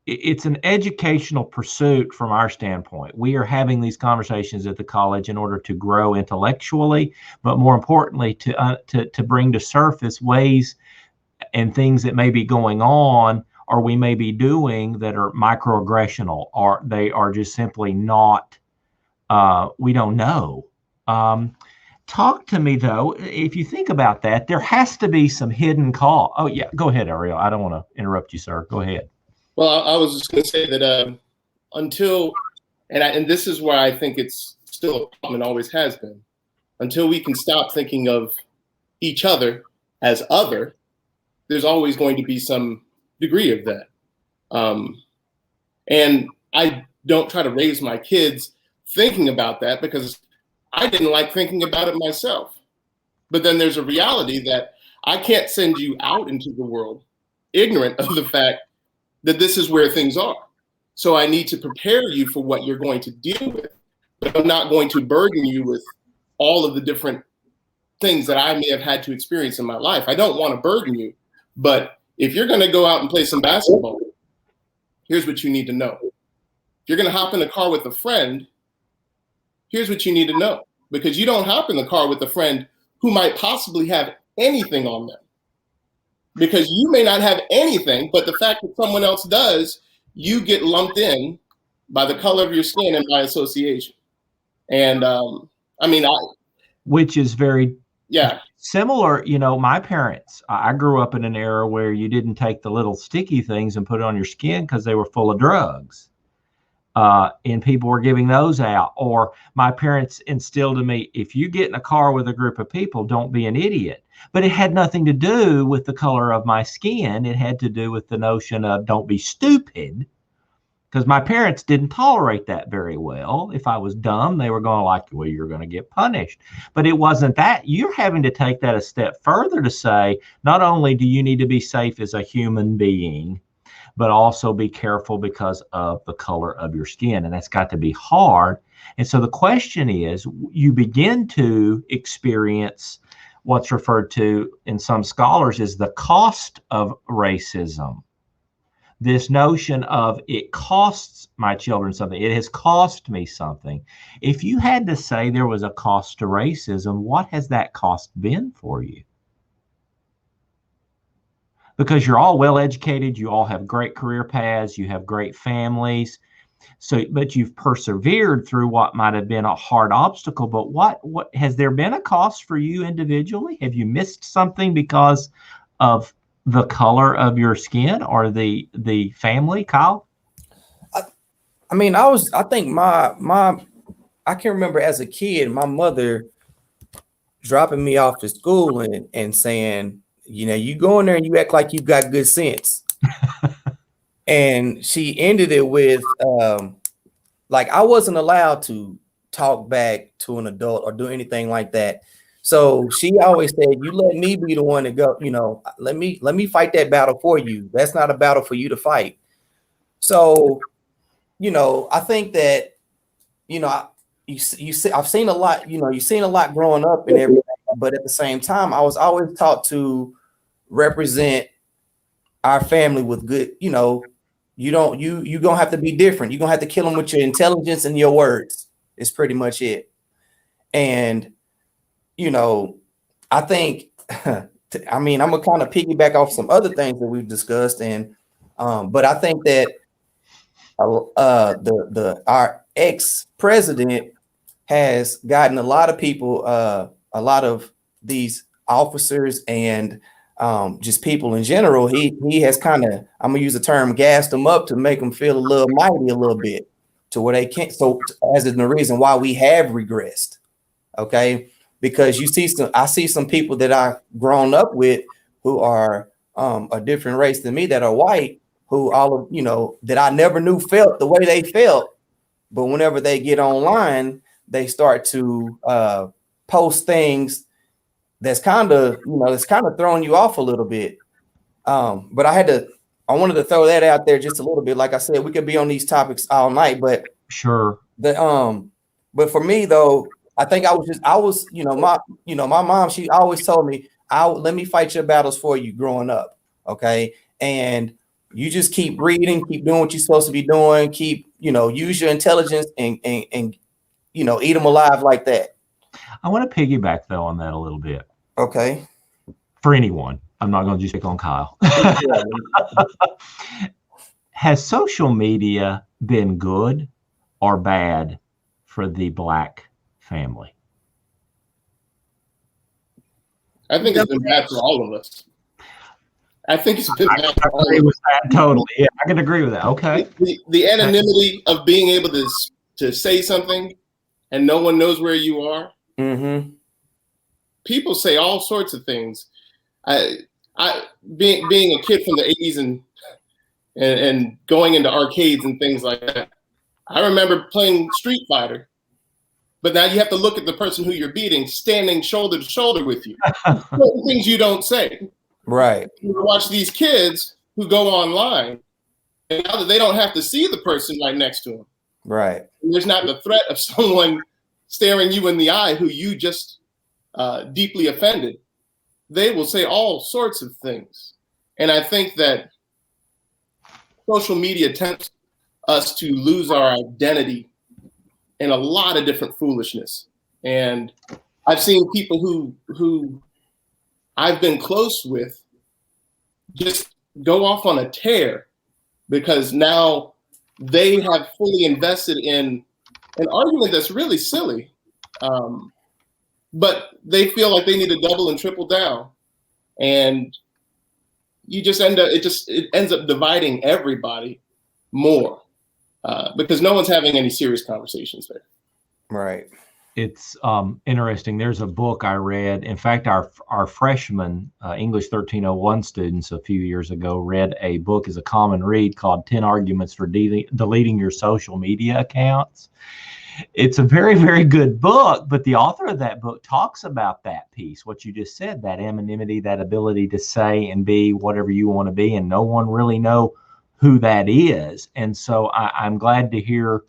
it's an educational pursuit from our standpoint. We are having these conversations at the college in order to grow intellectually, but more importantly, to bring to surface ways and things that may be going on or we may be doing that are microaggressional, or they are just simply not, we don't know. Talk to me, though, if you think about that, there has to be some hidden call. Oh, yeah, go ahead, Aurelio. I don't want to interrupt you, sir. Go ahead. Well, I was just going to say that until, and this is where I think it's still a problem and always has been, until we can stop thinking of each other as other, there's always going to be some degree of that. And I don't try to raise my kids thinking about that because I didn't like thinking about it myself. But then there's a reality that I can't send you out into the world ignorant of the fact that this is where things are. So I need to prepare you for what you're going to deal with, but I'm not going to burden you with all of the different things that I may have had to experience in my life. I don't want to burden you, but if you're going to go out and play some basketball, here's what you need to know. If you're going to hop in a car with a friend, here's what you need to know, because you don't hop in the car with a friend who might possibly have anything on them, because you may not have anything, but the fact that someone else does, you get lumped in by the color of your skin and by association. And which is very yeah similar. You know, my parents, I grew up in an era where you didn't take the little sticky things and put it on your skin because they were full of drugs. And people were giving those out. Or my parents instilled in me, if you get in a car with a group of people, don't be an idiot. But it had nothing to do with the color of my skin. It had to do with the notion of don't be stupid, because my parents didn't tolerate that very well. If I was dumb, they were going like, well, you're going to get punished. But it wasn't that. You're having to take that a step further to say, not only do you need to be safe as a human being, but also be careful because of the color of your skin. And that's got to be hard. And so the question is, you begin to experience what's referred to in some scholars as the cost of racism. This notion of it costs my children something. It has cost me something. If you had to say there was a cost to racism, what has that cost been for you? Because you're all well educated, you all have great career paths, you have great families. So, but you've persevered through what might have been a hard obstacle. But what has there been a cost for you individually? Have you missed something because of the color of your skin or the family, Kyle? I think I can remember as a kid, my mother dropping me off to school and saying, you know, you go in there and you act like you got good sense. And she ended it with, like, I wasn't allowed to talk back to an adult or do anything like that. So she always said, you let me be the one to go, you know, let me fight that battle for you. That's not a battle for you to fight. So, you know, I think that, you know, I've seen a lot, you know, you've seen a lot growing up and everything, but at the same time, I was always taught to represent our family with good, you know, you're gonna have to be different. You're gonna have to kill them with your intelligence and your words. It's pretty much it. And, you know, I think, I mean, I'm gonna kind of piggyback off some other things that we've discussed. And, but I think that our ex-president has gotten a lot of people, a lot of these officers and just people in general, he has kind of, I'm gonna use the term, gassed them up to make them feel a little mighty a little bit to where they can't. So as is the reason why we have regressed, okay? Because I see some people that I've grown up with who are a different race than me, that are white, who you know, that I never knew felt the way they felt, but whenever they get online, they start to post things that's kind of, you know, it's kind of throwing you off a little bit. But I wanted to throw that out there just a little bit. Like I said, we could be on these topics all night, but sure. But for me though, I think I was, you know, my mom, she always told me, let me fight your battles for you growing up. Okay. And you just keep reading, keep doing what you're supposed to be doing, keep, you know, use your intelligence and you know, eat them alive like that. I want to piggyback though on that a little bit. Okay. For anyone. I'm not going to just pick on Kyle. Has social media been good or bad for the Black family? I think it's been bad for all of us. I think it's been bad for all I agree of us. with that totally. Yeah, I can agree with that. Okay. The anonymity of being able to say something and no one knows where you are. Mm-hmm. People say all sorts of things. Being a kid from the 80s and going into arcades and things like that, I remember playing Street Fighter, but now you have to look at the person who you're beating standing shoulder to shoulder with you. Certain things you don't say. Right. You watch these kids who go online, and now that they don't have to see the person right next to them. Right. And there's not the threat of someone staring you in the eye who you just deeply offended. They will say all sorts of things. And I think that social media tempts us to lose our identity in a lot of different foolishness. And I've seen people who I've been close with just go off on a tear because now they have fully invested in an argument that's really silly. But they feel like they need to double and triple down. And you just it ends up dividing everybody more because no one's having any serious conversations there. Right. It's interesting. There's a book I read. In fact, our freshman English 1301 students a few years ago read a book as a common read called 10 Arguments for Deleting Your Social Media Accounts. It's a very, very good book, but the author of that book talks about that piece, what you just said, that anonymity, that ability to say and be whatever you want to be, and no one really know who that is. And so I'm glad to hear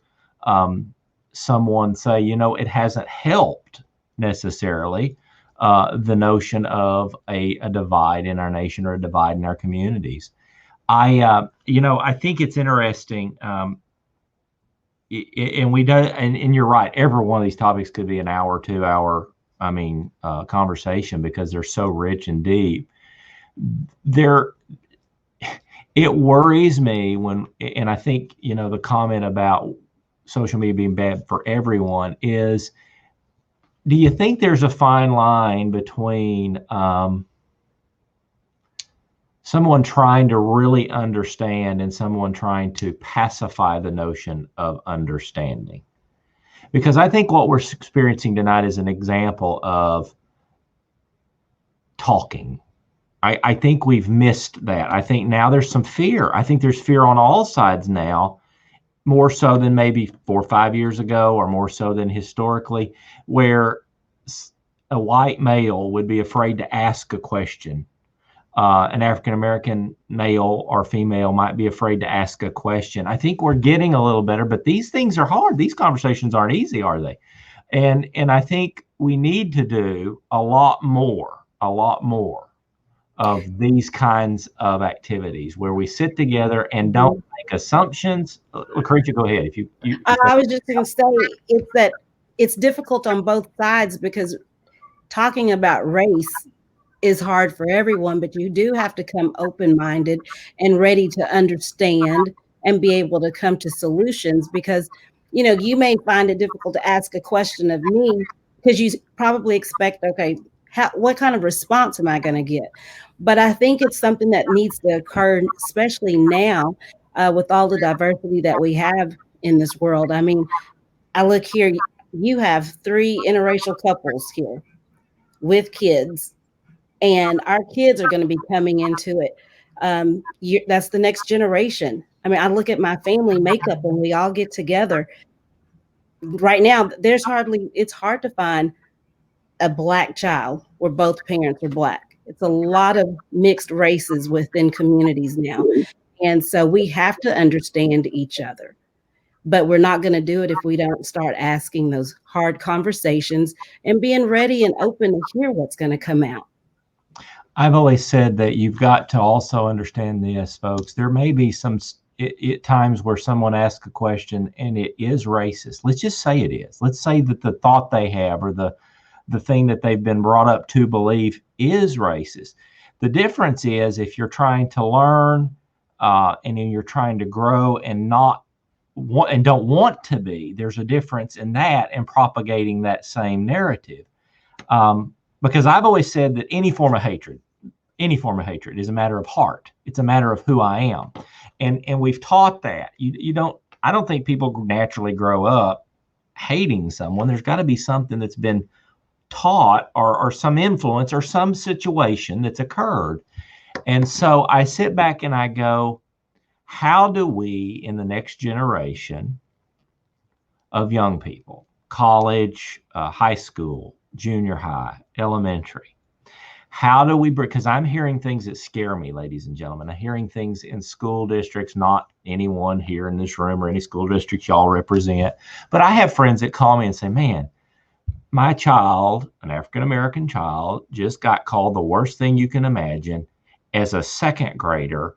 someone say, it hasn't helped necessarily the notion of a divide in our nation or a divide in our communities. I think it's interesting. And you're right. Every one of these topics could be an hour, 2 hour, conversation because they're so rich and deep. It worries me and I think, the comment about social media being bad for everyone is, do you think there's a fine line between someone trying to really understand and someone trying to pacify the notion of understanding? Because I think what we're experiencing tonight is an example of talking. I think we've missed that. I think now there's some fear. I think there's fear on all sides now, more so than maybe 4 or 5 years ago, or more so than historically, where a white male would be afraid to ask a question. An African-American male or female might be afraid to ask a question. I think we're getting a little better, but these things are hard. These conversations aren't easy, are they? And I think we need to do a lot more of these kinds of activities where we sit together and don't make assumptions. LaCreasha, go ahead. I was just going to say it's difficult on both sides because talking about race is hard for everyone, but you do have to come open-minded and ready to understand and be able to come to solutions because, you may find it difficult to ask a question of me because you probably expect, okay, what kind of response am I going to get? But I think it's something that needs to occur, especially now with all the diversity that we have in this world. I mean, I look here, you have 3 interracial couples here with kids, and our kids are going to be coming into it. That's the next generation. I mean, I look at my family makeup when we all get together. Right now, it's hard to find a Black child where both parents are Black. It's a lot of mixed races within communities now. And so we have to understand each other. But we're not going to do it if we don't start asking those hard conversations and being ready and open to hear what's going to come out. I've always said that you've got to also understand this, folks. There may be some times where someone asks a question and it is racist. Let's just say it is. Let's say that the thought they have or the the thing that they've been brought up to believe is racist. The difference is if you're trying to learn and then you're trying to grow and not want and don't want to be, there's a difference in that and propagating that same narrative. Because I've always said that any form of hatred is a matter of heart. It's a matter of who I am. And we've taught that. I don't think people naturally grow up hating someone. There's got to be something that's been taught or some influence or some situation that's occurred. And so I sit back and I go, how do we in the next generation of young people, college, high school, junior high, elementary, how do we, because I'm hearing things that scare me, ladies and gentlemen. I'm hearing things in school districts, not anyone here in this room or any school districts y'all represent, but I have friends that call me and say, man, my child, an African-American child, just got called the worst thing you can imagine as a second grader,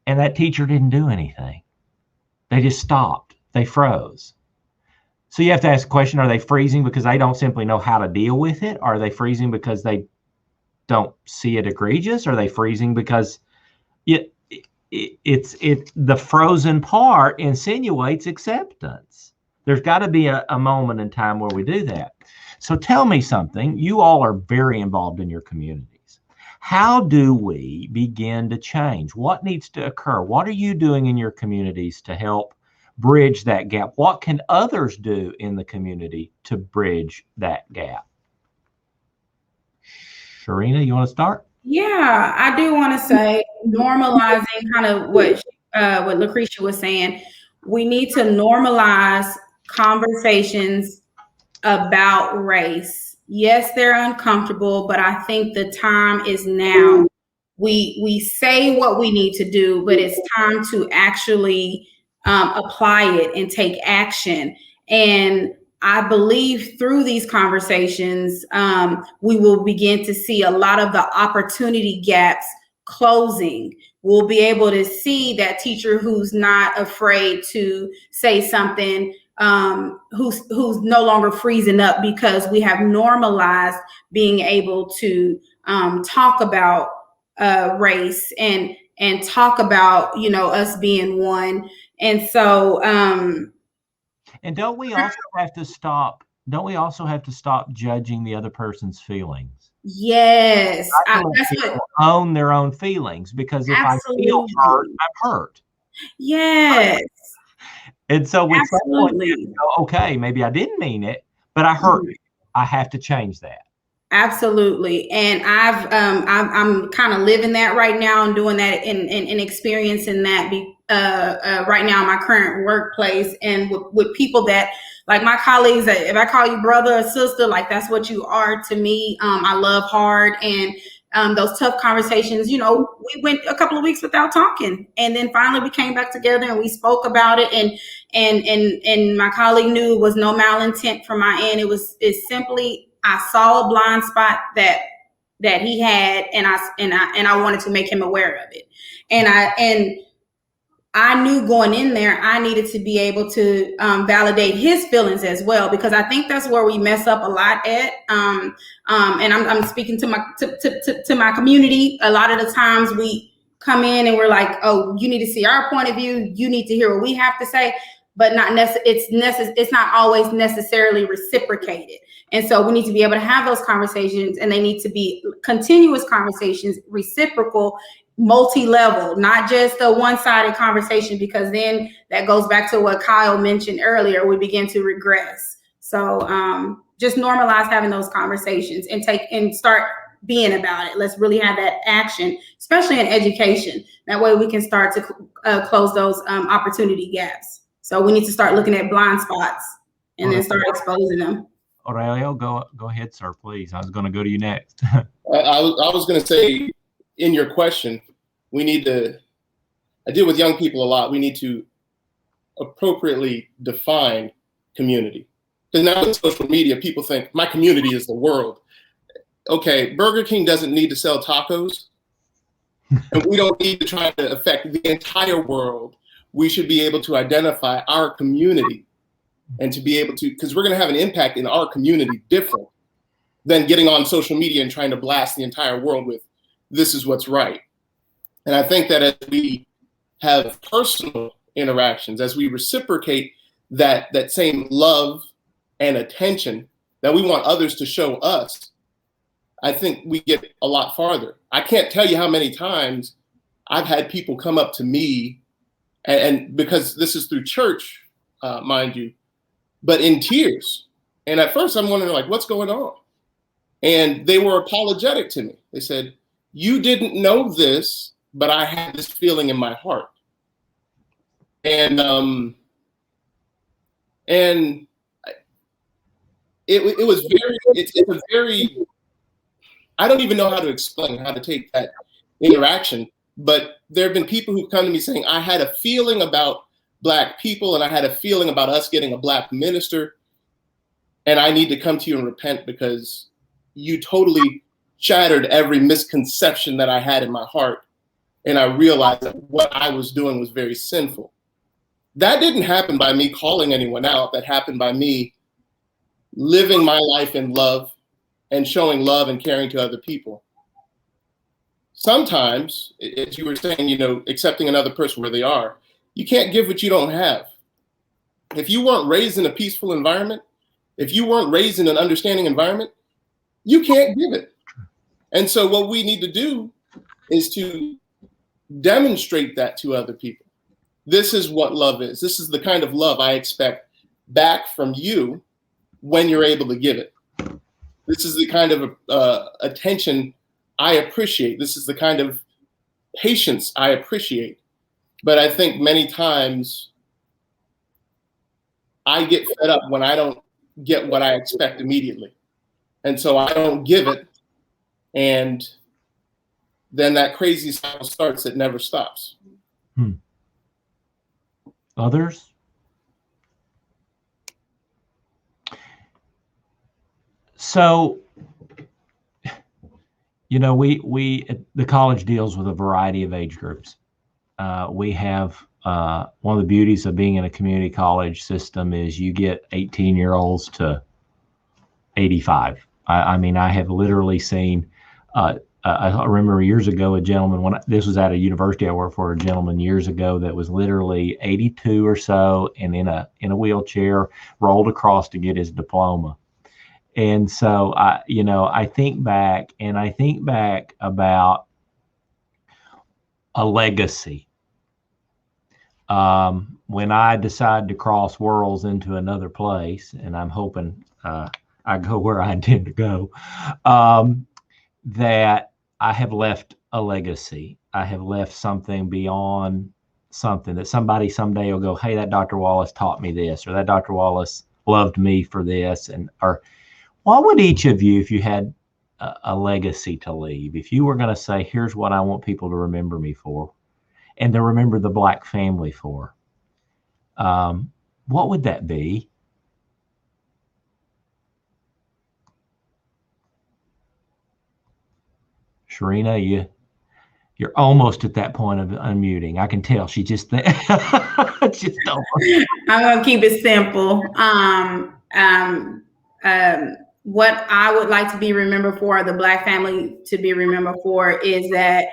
and that teacher didn't do anything. They just stopped. They froze. So you have to ask the question, are they freezing because they don't simply know how to deal with it? Are they freezing because they don't see it egregious? Are they freezing because the frozen part insinuates acceptance? There's got to be a moment in time where we do that. So tell me something. You all are very involved in your communities. How do we begin to change? What needs to occur? What are you doing in your communities to help bridge that gap? What can others do in the community to bridge that gap? Sharina, you want to start? Yeah, I do want to say normalizing kind of what LaCreasha was saying. We need to normalize conversations about race. Yes, they're uncomfortable, but I think the time is now. We say what we need to do, but it's time to actually apply it and take action. And I believe through these conversations, we will begin to see a lot of the opportunity gaps closing. We'll be able to see that teacher who's not afraid to say something, who's no longer freezing up, because we have normalized being able to talk about race and talk about, us being one. And so and don't we also have to stop judging the other person's feelings? Yes. Own their own feelings, because if absolutely. I feel hurt, I'm hurt. Yes. And so with someone, okay, maybe I didn't mean it, but I hurt you. I have to change that. Absolutely. And I'm kind of living that right now and doing that and experiencing that right now in my current workplace, and with people that, like my colleagues, that if I call you brother or sister, like that's what you are to me. I love hard, and those tough conversations, we went a couple of weeks without talking, and then finally we came back together and we spoke about it, and my colleague knew it was no malintent from my end. It's simply, I saw a blind spot that he had, and I wanted to make him aware of it. And I knew going in there, I needed to be able to validate his feelings as well, because I think that's where we mess up a lot at. And I'm speaking to my community. A lot of the times we come in and we're like, oh, you need to see our point of view. You need to hear what we have to say, but it's not always necessarily reciprocated. And so we need to be able to have those conversations, and they need to be continuous conversations, reciprocal, multi-level, not just a one-sided conversation, because then that goes back to what Kyle mentioned earlier. We begin to regress. So just normalize having those conversations and start being about it. Let's really have that action, especially in education. That way we can start to close those opportunity gaps. So we need to start looking at blind spots and then start exposing them. Aurelio, go ahead, sir, please. I was going to go to you next. I was going to say, in your question, I deal with young people a lot. We need to appropriately define community. Because now in social media, people think my community is the world. Okay, Burger King doesn't need to sell tacos. And we don't need to try to affect the entire world. We should be able to identify our community and to be able to, because we're going to have an impact in our community different than getting on social media and trying to blast the entire world with this is what's right. And I think that as we have personal interactions, as we reciprocate that same love and attention that we want others to show us, I think we get a lot farther. I can't tell you how many times I've had people come up to me, and because this is through church, mind you, but in tears. And at first I'm wondering, like, what's going on? And they were apologetic to me. They said, you didn't know this, but I had this feeling in my heart. And it was very, it's a very, I don't even know how to explain how to take that interaction, but there have been people who've come to me saying, I had a feeling about Black people and I had a feeling about us getting a Black minister, and I need to come to you and repent because you totally shattered every misconception that I had in my heart. And I realized that what I was doing was very sinful. That didn't happen by me calling anyone out. That happened by me living my life in love and showing love and caring to other people. Sometimes, as you were saying, you know, accepting another person where they are, you can't give what you don't have. If you weren't raised in a peaceful environment, if you weren't raised in an understanding environment, you can't give it. And so what we need to do is to demonstrate that to other people. This is what love is. This is the kind of love I expect back from you when you're able to give it. This is the kind of attention I appreciate. This is the kind of patience I appreciate. But I think many times I get fed up when I don't get what I expect immediately. And so I don't give it. And then that crazy cycle starts that never stops. Others? So, you know, the college deals with a variety of age groups. We have one of the beauties of being in a community college system is you get 18-year-olds to 85. I mean, I have literally seen, I remember years ago, a gentleman, this was at a university I worked for, a gentleman years ago that was literally 82 or so and in a wheelchair, rolled across to get his diploma. And so, I think back about a legacy. When I decide to cross worlds into another place, and I'm hoping I go where I intend to go, that I have left a legacy. I have left something beyond something that somebody someday will go, hey, that Dr. Wallace taught me this, or that Dr. Wallace loved me for this. Or what would each of you, if you had a legacy to leave, if you were going to say, here's what I want people to remember me for, and to remember the Black family for, what would that be? Sharina, you're almost at that point of unmuting. I can tell she just just don't. I'm gonna keep it simple. What I would like to be remembered for, the Black family to be remembered for, is that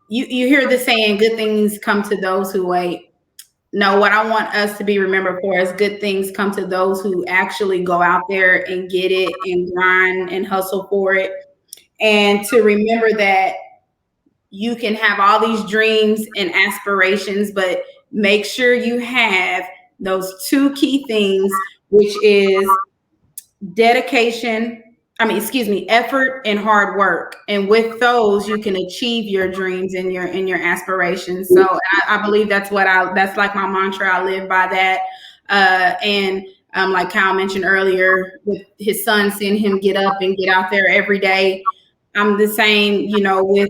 you hear the saying, good things come to those who wait. No, what I want us to be remembered for is good things come to those who actually go out there and get it and grind and hustle for it. And to remember that you can have all these dreams and aspirations, but make sure you have those two key things, which is effort and hard work. And with those, you can achieve your dreams and your aspirations. So I believe that's like my mantra. I live by that. And like Kyle mentioned earlier, with his son, seeing him get up and get out there every day. I'm the same, with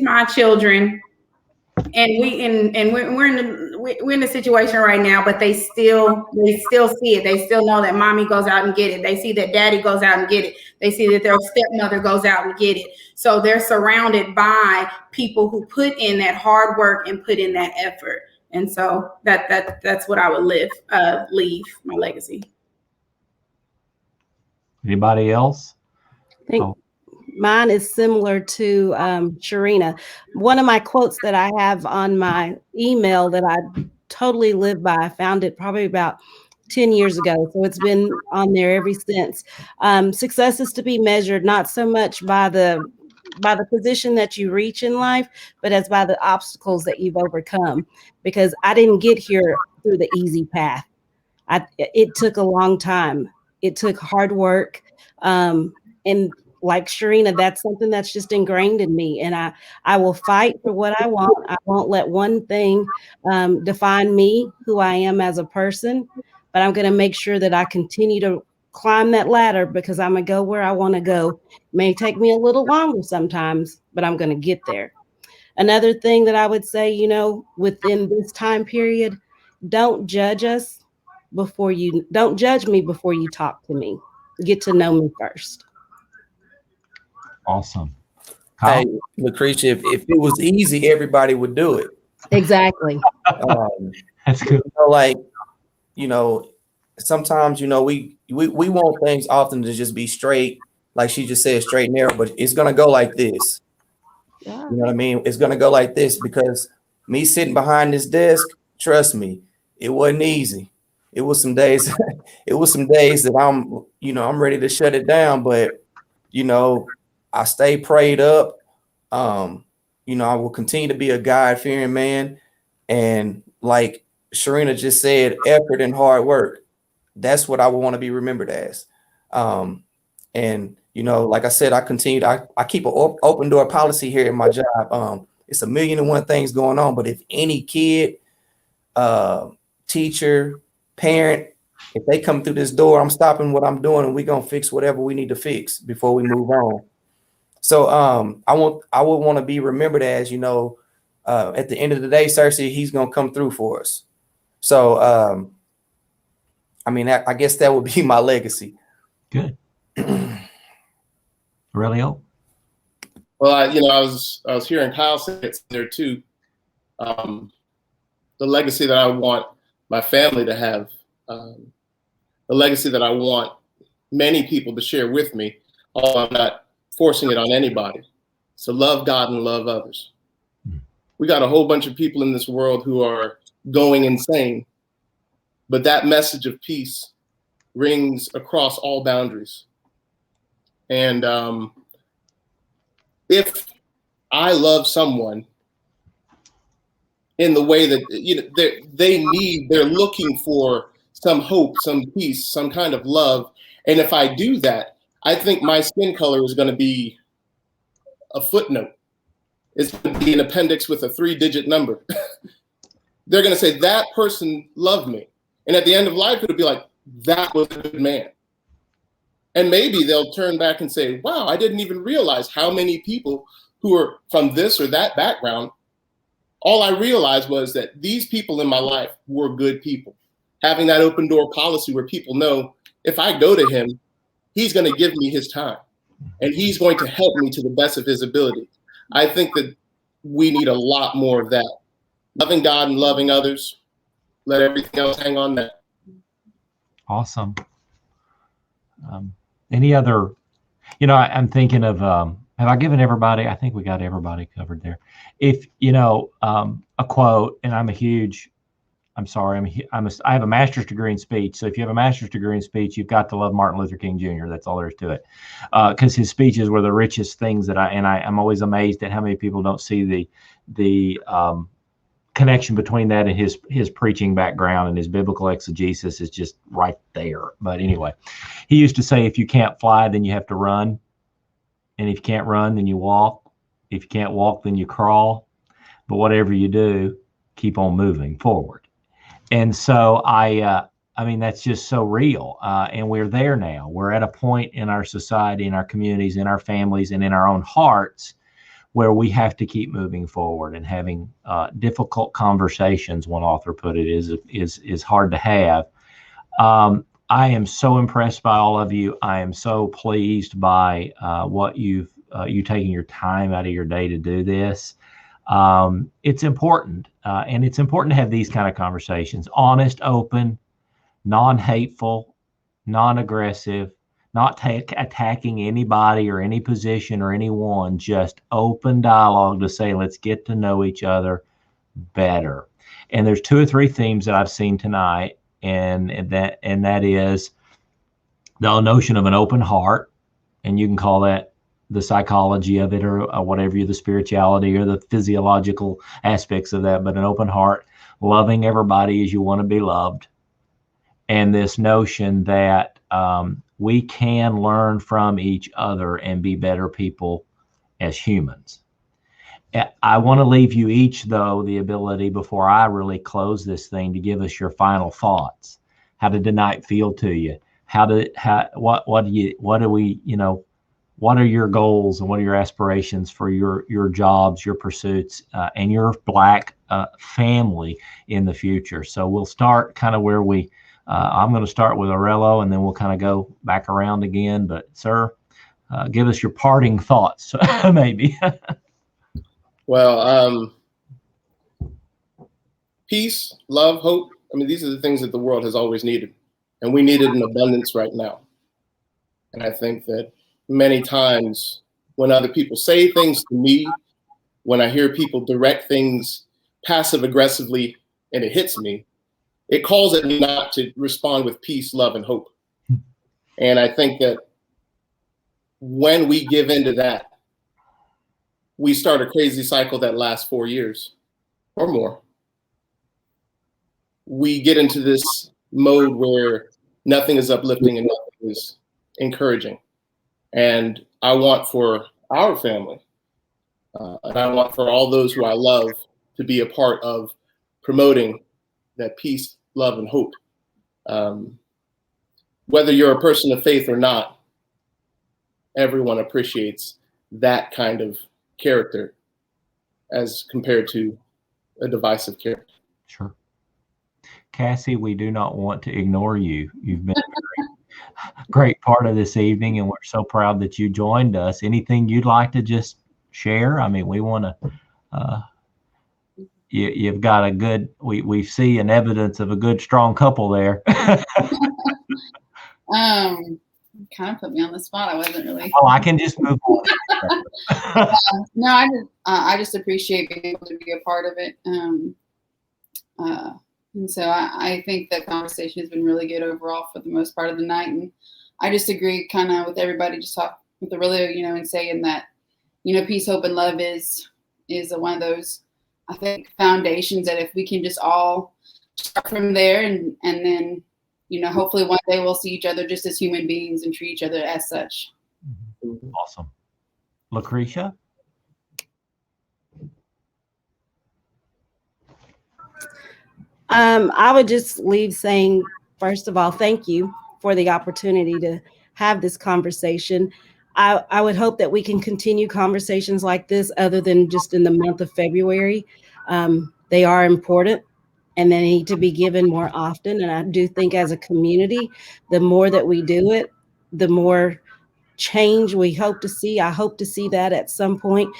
my children, and we're in a situation right now, but they still see it. They still know that mommy goes out and get it. They see that daddy goes out and get it. They see that their stepmother goes out and get it. So they're surrounded by people who put in that hard work and put in that effort. And so that's what I would leave my legacy. Anybody else? I think Oh. mine is similar to Sharina. One of my quotes that I have on my email that I totally live by, I found it probably about 10 years ago. So it's been on there ever since. Success is to be measured not so much by the position that you reach in life, but as by the obstacles that you've overcome. Because I didn't get here through the easy path. It took a long time. It took hard work. And like Sharina, that's something that's just ingrained in me. And I will fight for what I want. I won't let one thing define me, who I am as a person, but I'm going to make sure that I continue to climb that ladder because I'm going to go where I want to go. It may take me a little longer sometimes, but I'm going to get there. Another thing that I would say, within this time period, don't judge me before you talk to me. Get to know me first. Awesome. Hey, LaCreasha, if it was easy, everybody would do it. Exactly. That's good. Sometimes, we want things often to just be straight, like she just said, straight and narrow, but it's going to go like this. Yeah. You know what I mean? It's going to go like this because me sitting behind this desk, trust me, it wasn't easy. It was some days, that I'm ready to shut it down, but, I stay prayed up. I will continue to be a God-fearing man. And like Sharina just said, effort and hard work. That's what I would want to be remembered as. Like I said, I keep an open door policy here in my job. It's 1,000,001 things going on, but if any kid, teacher, parent, if they come through this door, I'm stopping what I'm doing and we're going to fix whatever we need to fix before we move on. So I would want to be remembered as, at the end of the day, Searcy, he's going to come through for us. So, I guess that would be my legacy. Good. Aurelio? Well, I was hearing Kyle say it there too. The legacy that I want my family to have, the legacy that I want many people to share with me, although I'm not forcing it on anybody, to love God and love others. We got a whole bunch of people in this world who are going insane, but that message of peace rings across all boundaries. And if I love someone in the way that they're looking for some hope, some peace, some kind of love, and if I do that, I think my skin color is going to be a footnote. It's going to be an appendix with a 3-digit number. They're going to say that person loved me. And at the end of life, it'll be like, that was a good man. And maybe they'll turn back and say, wow, I didn't even realize how many people who are from this or that background. All I realized was that these people in my life were good people. Having that open door policy where people know if I go to him, he's going to give me his time and he's going to help me to the best of his ability. I think that we need a lot more of that. Loving God and loving others. Let everything else hang on that. Awesome. Any other, I'm thinking of, have I given everybody, I think we got everybody covered there. If, a quote, and I have a master's degree in speech. So if you have a master's degree in speech, you've got to love Martin Luther King Jr. That's all there is to it. Because his speeches were the richest things I'm always amazed at how many people don't see the connection between that and his preaching background and his biblical exegesis is just right there. But anyway, he used to say, if you can't fly, then you have to run. And if you can't run, then you walk. If you can't walk, then you crawl. But whatever you do, keep on moving forward. And so that's just so real. And we're there now. We're at a point in our society, in our communities, in our families, and in our own hearts where we have to keep moving forward and having difficult conversations. One author put it is hard to have. I am so impressed by all of you. I am so pleased by what you taking your time out of your day to do this. It's important, and it's important to have these kind of conversations, honest, open, non-hateful, non-aggressive, not attacking anybody or any position or anyone, just open dialogue to say, let's get to know each other better. And there's 2 or 3 themes that I've seen tonight, and that is the notion of an open heart, and you can call that the psychology of it or whatever, the spirituality or the physiological aspects of that, but an open heart, loving everybody as you want to be loved. And this notion that we can learn from each other and be better people as humans. I want to leave you each, though, the ability before I really close this thing to give us your final thoughts. How did the night feel to you? What are your goals and what are your aspirations for your jobs, your pursuits, and your Black family in the future? So we'll start kind of where I'm going to start with Aurelio, and then we'll kind of go back around again. But sir, give us your parting thoughts, maybe. Well, peace, love, hope. I mean, these are the things that the world has always needed, and we need it in abundance right now. And I think that many times when other people say things to me, when I hear people direct things passive aggressively and it hits me, it calls at me not to respond with peace, love, and hope. And I think that when we give into that, we start a crazy cycle that lasts 4 years or more. We get into this mode where nothing is uplifting and nothing is encouraging. And I want for our family, and I want for all those who I love to be a part of promoting that peace, love, and hope. Whether you're a person of faith or not, everyone appreciates that kind of character as compared to a divisive character. Sure. Cassey, we do not want to ignore you. You've been a great part of this evening, and we're so proud that you joined us. Anything you'd like to just share? I mean, we want to, you've got a good, we see an evidence of a good, strong couple there. Kind of put me on the spot. I wasn't really. Oh, I can just move on. No, I just appreciate being able to be a part of it. And so I think that conversation has been really good overall for the most part of the night. And I just agree kind of with everybody, just talk with Aurelio, and saying that, peace, hope, and love is one of those, I think, foundations that if we can just all start from there and then, hopefully one day we'll see each other just as human beings and treat each other as such. Awesome. LaCreasha? I would just leave saying, first of all, thank you for the opportunity to have this conversation. I would hope that we can continue conversations like this other than just in the month of February. They are important and they need to be given more often. And I do think as a community, the more that we do it, the more change we hope to see. I hope to see that at some point,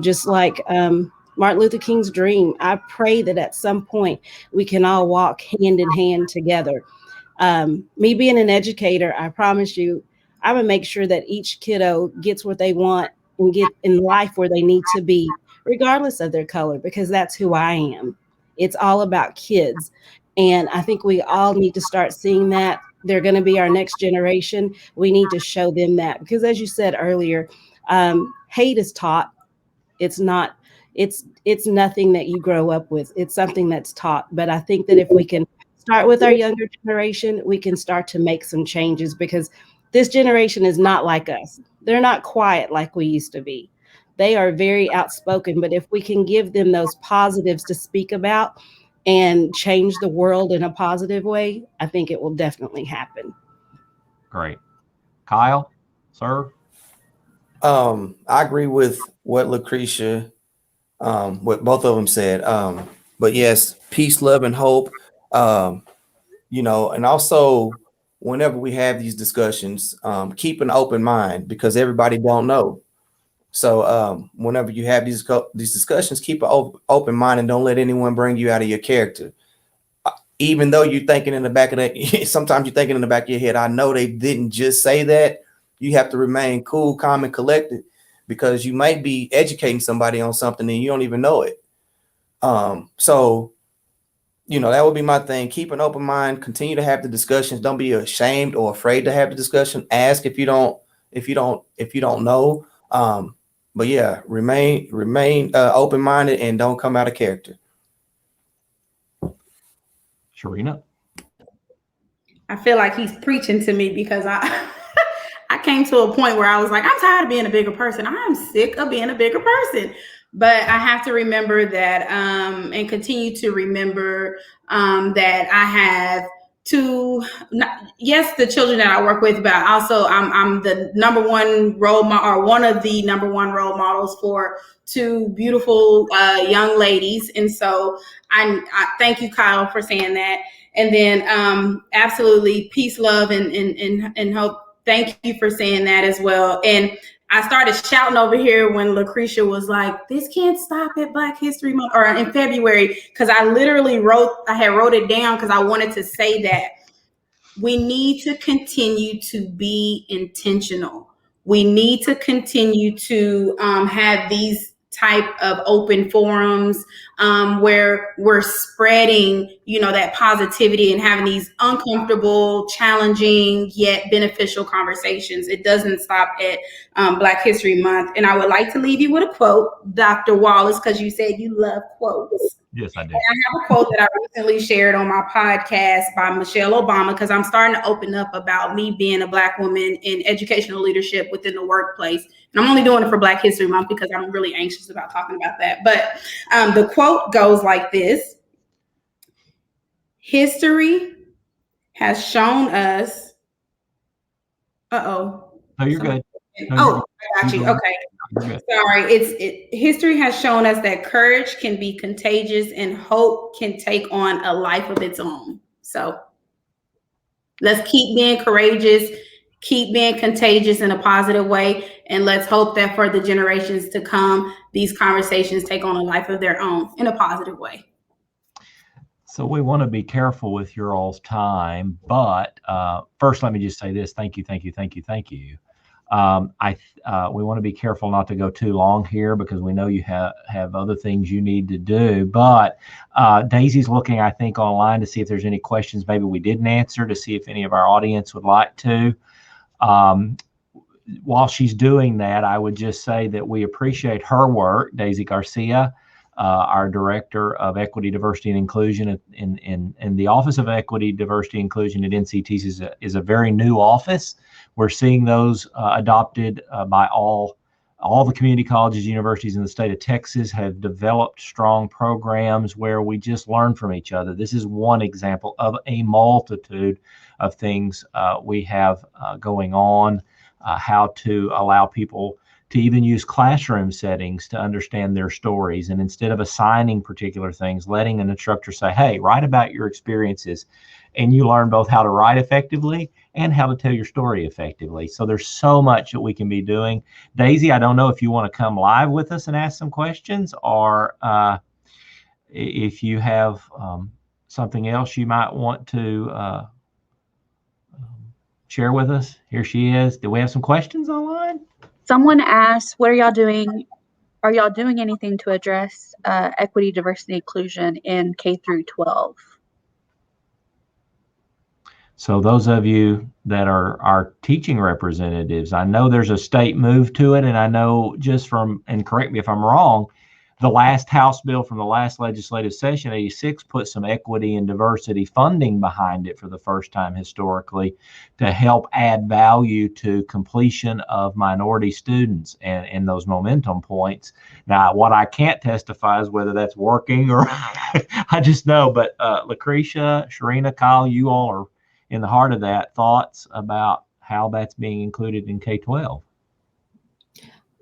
just like Martin Luther King's dream. I pray that at some point we can all walk hand in hand together. Me being an educator, I promise you, I'm gonna make sure that each kiddo gets what they want and get in life where they need to be, regardless of their color, because that's who I am. It's all about kids. And I think we all need to start seeing that. They're going to be our next generation. We need to show them that, because as you said earlier, hate is taught. It's nothing that you grow up with. It's something that's taught. But I think that if we can start with our younger generation, we can start to make some changes, because this generation is not like us. They're not quiet like we used to be. They are very outspoken, but if we can give them those positives to speak about and change the world in a positive way, I think it will definitely happen. Great. Kyle, sir? I agree with what LaCreasha, what both of them said. But yes, peace, love, and hope. And also whenever we have these discussions, keep an open mind, because everybody don't know. So whenever you have these discussions, keep an open mind and don't let anyone bring you out of your character. even though you're thinking in the back of that, sometimes you're thinking in the back of your head, I know they didn't just say that. You have to remain cool, calm, and collected, because you might be educating somebody on something and you don't even know it. So, that would be my thing. Keep an open mind, continue to have the discussions. Don't be ashamed or afraid to have the discussion. Ask if you don't know. But yeah, remain open-minded and don't come out of character. Sharina? I feel like he's preaching to me, because I came to a point where I was like, I'm tired of being a bigger person. I'm sick of being a bigger person. But I have to remember that, and continue to remember that I have the children that I work with, but also I'm the number one role model, or one of the number one role models for two beautiful young ladies. And so I thank you, Kyle, for saying that. And then absolutely peace, love, and hope. Thank you for saying that as well. And I started shouting over here when LaCreasha was like, this can't stop at Black History Month, or in February, because I literally wrote it down because I wanted to say that. We need to continue to be intentional. We need to continue to have these type of open forums where we're spreading, that positivity and having these uncomfortable, challenging, yet beneficial conversations. It doesn't stop at Black History Month. And I would like to leave you with a quote, Dr. Wallace, because you said you love quotes. Yes, I do. And I have a quote that I recently shared on my podcast by Michelle Obama, because I'm starting to open up about me being a Black woman in educational leadership within the workplace. And I'm only doing it for Black History Month because I'm really anxious about talking about that. But the quote goes like this: history has shown us. Oh, you're good. I got you. Okay. Sorry. History has shown us that courage can be contagious and hope can take on a life of its own. So let's keep being courageous, keep being contagious in a positive way. And let's hope that for the generations to come, these conversations take on a life of their own in a positive way. So we want to be careful with your all's time, but first, let me just say this. Thank you. We want to be careful not to go too long here, because we know you have other things you need to do. But Daisy's looking, I think, online to see if there's any questions maybe we didn't answer, to see if any of our audience would like to. While she's doing that, I would just say that we appreciate her work. Daisy Garcia, our Director of Equity, Diversity, and Inclusion in the Office of Equity, Diversity, and Inclusion at NCTC is a very new office. We're seeing those adopted by all the community colleges, universities in the state of Texas have developed strong programs where we just learn from each other. This is one example of a multitude of things we have going on, how to allow people to even use classroom settings to understand their stories. And instead of assigning particular things, letting an instructor say, hey, write about your experiences. And you learn both how to write effectively and how to tell your story effectively. So there's so much that we can be doing. Daisy, I don't know if you want to come live with us and ask some questions, or if you have something else you might want to share with us. Here she is. Do we have some questions online? Someone asked, what are y'all doing? Are y'all doing anything to address equity, diversity, inclusion in K through 12? So those of you that are our teaching representatives, I know there's a state move to it. And I know just from, and correct me if I'm wrong, the last House bill from the last legislative session, 86, put some equity and diversity funding behind it for the first time historically to help add value to completion of minority students and those momentum points. Now, what I can't testify is whether that's working or I just know, but LaCreasha, Sharina, Kyle, you all are in the heart of that. Thoughts about how that's being included in K-12?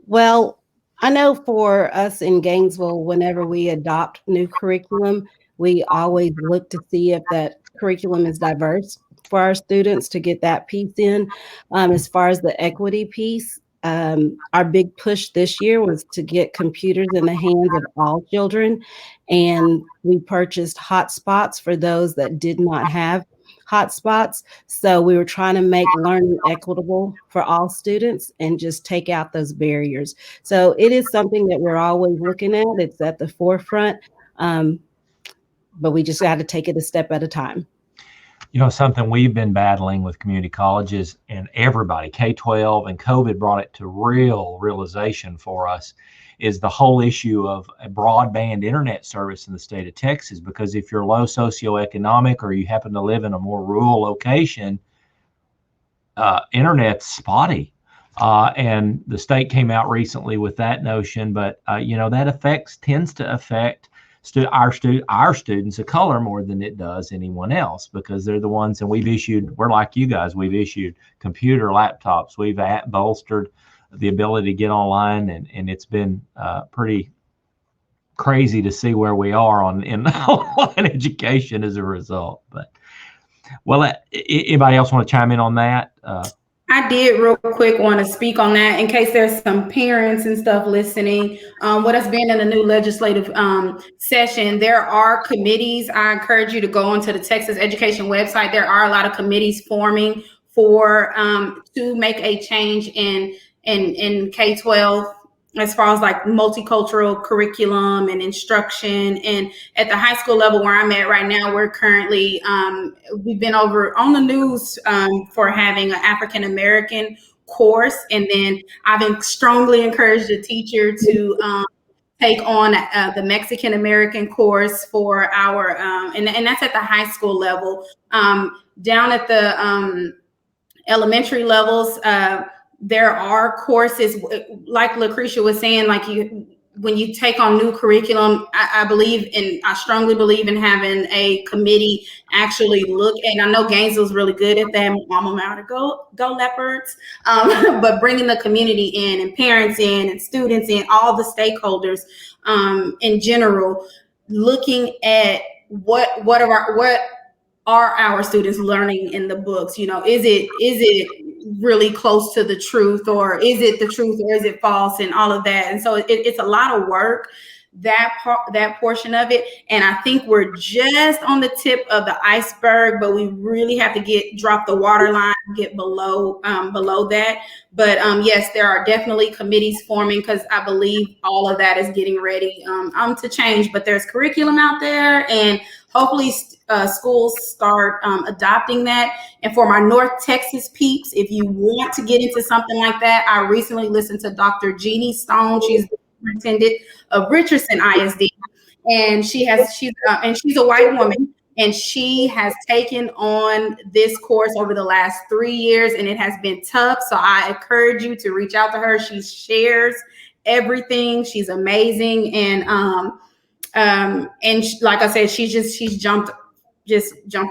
Well, I know for us in Gainesville, whenever we adopt new curriculum, we always look to see if that curriculum is diverse for our students to get that piece in. As far as the equity piece, our big push this year was to get computers in the hands of all children. And we purchased hotspots for those that did not have hotspots. So we were trying to make learning equitable for all students and just take out those barriers. So it is something that we're always looking at. It's at the forefront, but we just got to take it a step at a time. You know, something we've been battling with community colleges and everybody, K-12 and COVID brought it to realization for us, is the whole issue of a broadband internet service in the state of Texas. Because if you're low socioeconomic or you happen to live in a more rural location, internet's spotty. And the state came out recently with that notion, but you know, that tends to affect our students of color more than it does anyone else, because they're the ones, and we're like you guys, we've issued computer laptops, we've bolstered the ability to get online, and it's been pretty crazy to see where we are in online education as a result. But well, anybody else want to chime in on that? I did real quick want to speak on that in case there's some parents and stuff listening. What has been in the new legislative session, there are committees. I encourage you to go onto the Texas Education website. There are a lot of committees forming for to make a change in K-12 as far as like multicultural curriculum and instruction. And at the high school level where I'm at right now, we're currently, we've been over on the news for having an African-American course. And then I've strongly encouraged the teacher to take on the Mexican-American course for our, and that's at the high school level. Down at the elementary levels, there are courses, like LaCreasha was saying, like when you take on new curriculum, I strongly believe in having a committee actually look, and I know Gainesville's really good at that, alma mater, go Leopards, but bringing the community in and parents in and students in, all the stakeholders in general, looking at what are our students learning in the books? You know, is it really close to the truth, or is it the truth, or is it false, and all of that? And so it's a lot of work, that portion of it. And I think we're just on the tip of the iceberg, but we really have to drop the waterline, get below that. But yes, there are definitely committees forming, because I believe all of that is getting ready to change. But there's curriculum out there, and hopefully schools start adopting that. And for my North Texas peeps, if you want to get into something like that, I recently listened to Dr. Jeannie Stone. She's the superintendent of Richardson ISD, and she's a white woman, and she has taken on this course over the last 3 years, and it has been tough. So I encourage you to reach out to her. She shares everything. She's amazing, and like I said, she's jumped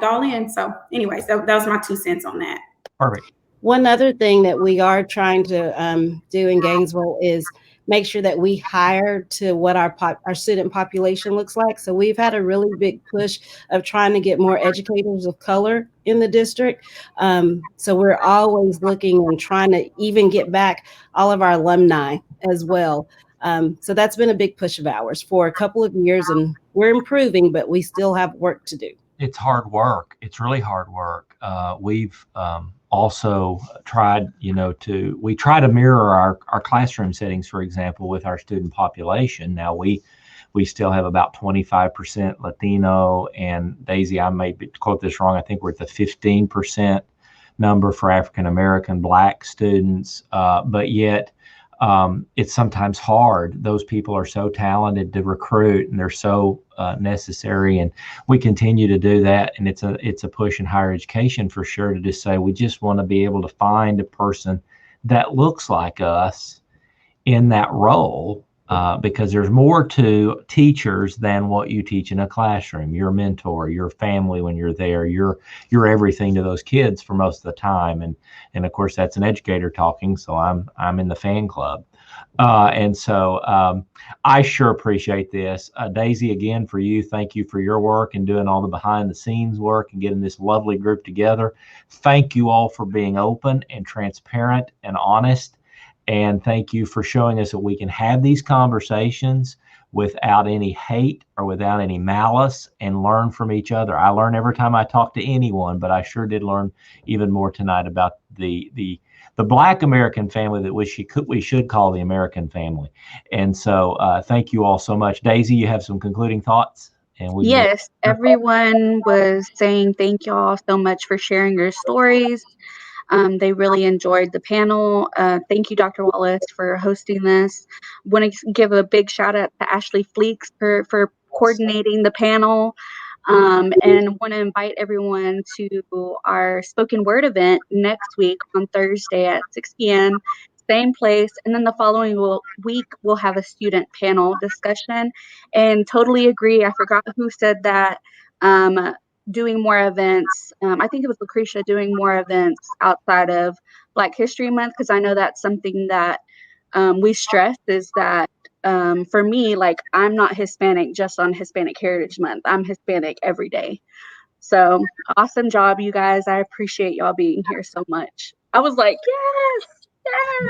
all in. So anyway, so that was my 2 cents on that. Perfect. One other thing that we are trying to do in Gainesville is make sure that we hire to what our student population looks like. So we've had a really big push of trying to get more educators of color in the district. So we're always looking and trying to even get back all of our alumni as well. So that's been a big push of ours for a couple of years, and we're improving, but we still have work to do. It's hard work. It's really hard work. We've also tried, we try to mirror our classroom settings, for example, with our student population. Now we still have about 25% Latino, and Daisy, I may quote this wrong, I think we're at the 15% number for African American Black students, but yet it's sometimes hard. Those people are so talented to recruit, and they're so necessary, and we continue to do that. And it's a push in higher education for sure, to just say we just want to be able to find a person that looks like us in that role, because there's more to teachers than what you teach in a classroom. Your mentor, your family when you're there, you're everything to those kids for most of the time. And of course that's an educator talking, so I'm in the fan club. And so I sure appreciate this. Daisy, again, for you, thank you for your work and doing all the behind the scenes work and getting this lovely group together. Thank you all for being open and transparent and honest. And thank you for showing us that we can have these conversations without any hate or without any malice and learn from each other. I learn every time I talk to anyone, but I sure did learn even more tonight about the Black American family that we should call the American family. And so thank you all so much. Daisy, you have some concluding thoughts? And yes, everyone was saying thank you all so much for sharing your stories. They really enjoyed the panel. Thank you, Dr. Wallace, for hosting this. Want to give a big shout out to Ashley Fleeks for coordinating the panel. And want to invite everyone to our spoken word event next week on Thursday at 6 p.m. Same place. And then the following week, we'll have a student panel discussion. And totally agree. I forgot who said that. Doing more events. I think it was LaCreasha doing more events outside of Black History Month, because I know that's something that we stress is that for me, like, I'm not Hispanic just on Hispanic Heritage Month. I'm Hispanic every day. So awesome job, you guys. I appreciate y'all being here so much. I was like, yes.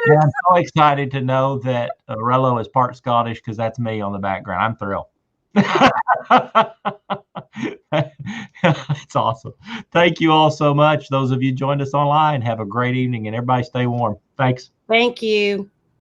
Yeah, I'm so excited to know that Aurelio is part Scottish, because that's me on the background. I'm thrilled. It's awesome. Thank you all so much. Those of you joined us online, have a great evening, and everybody stay warm. Thanks. Thank you.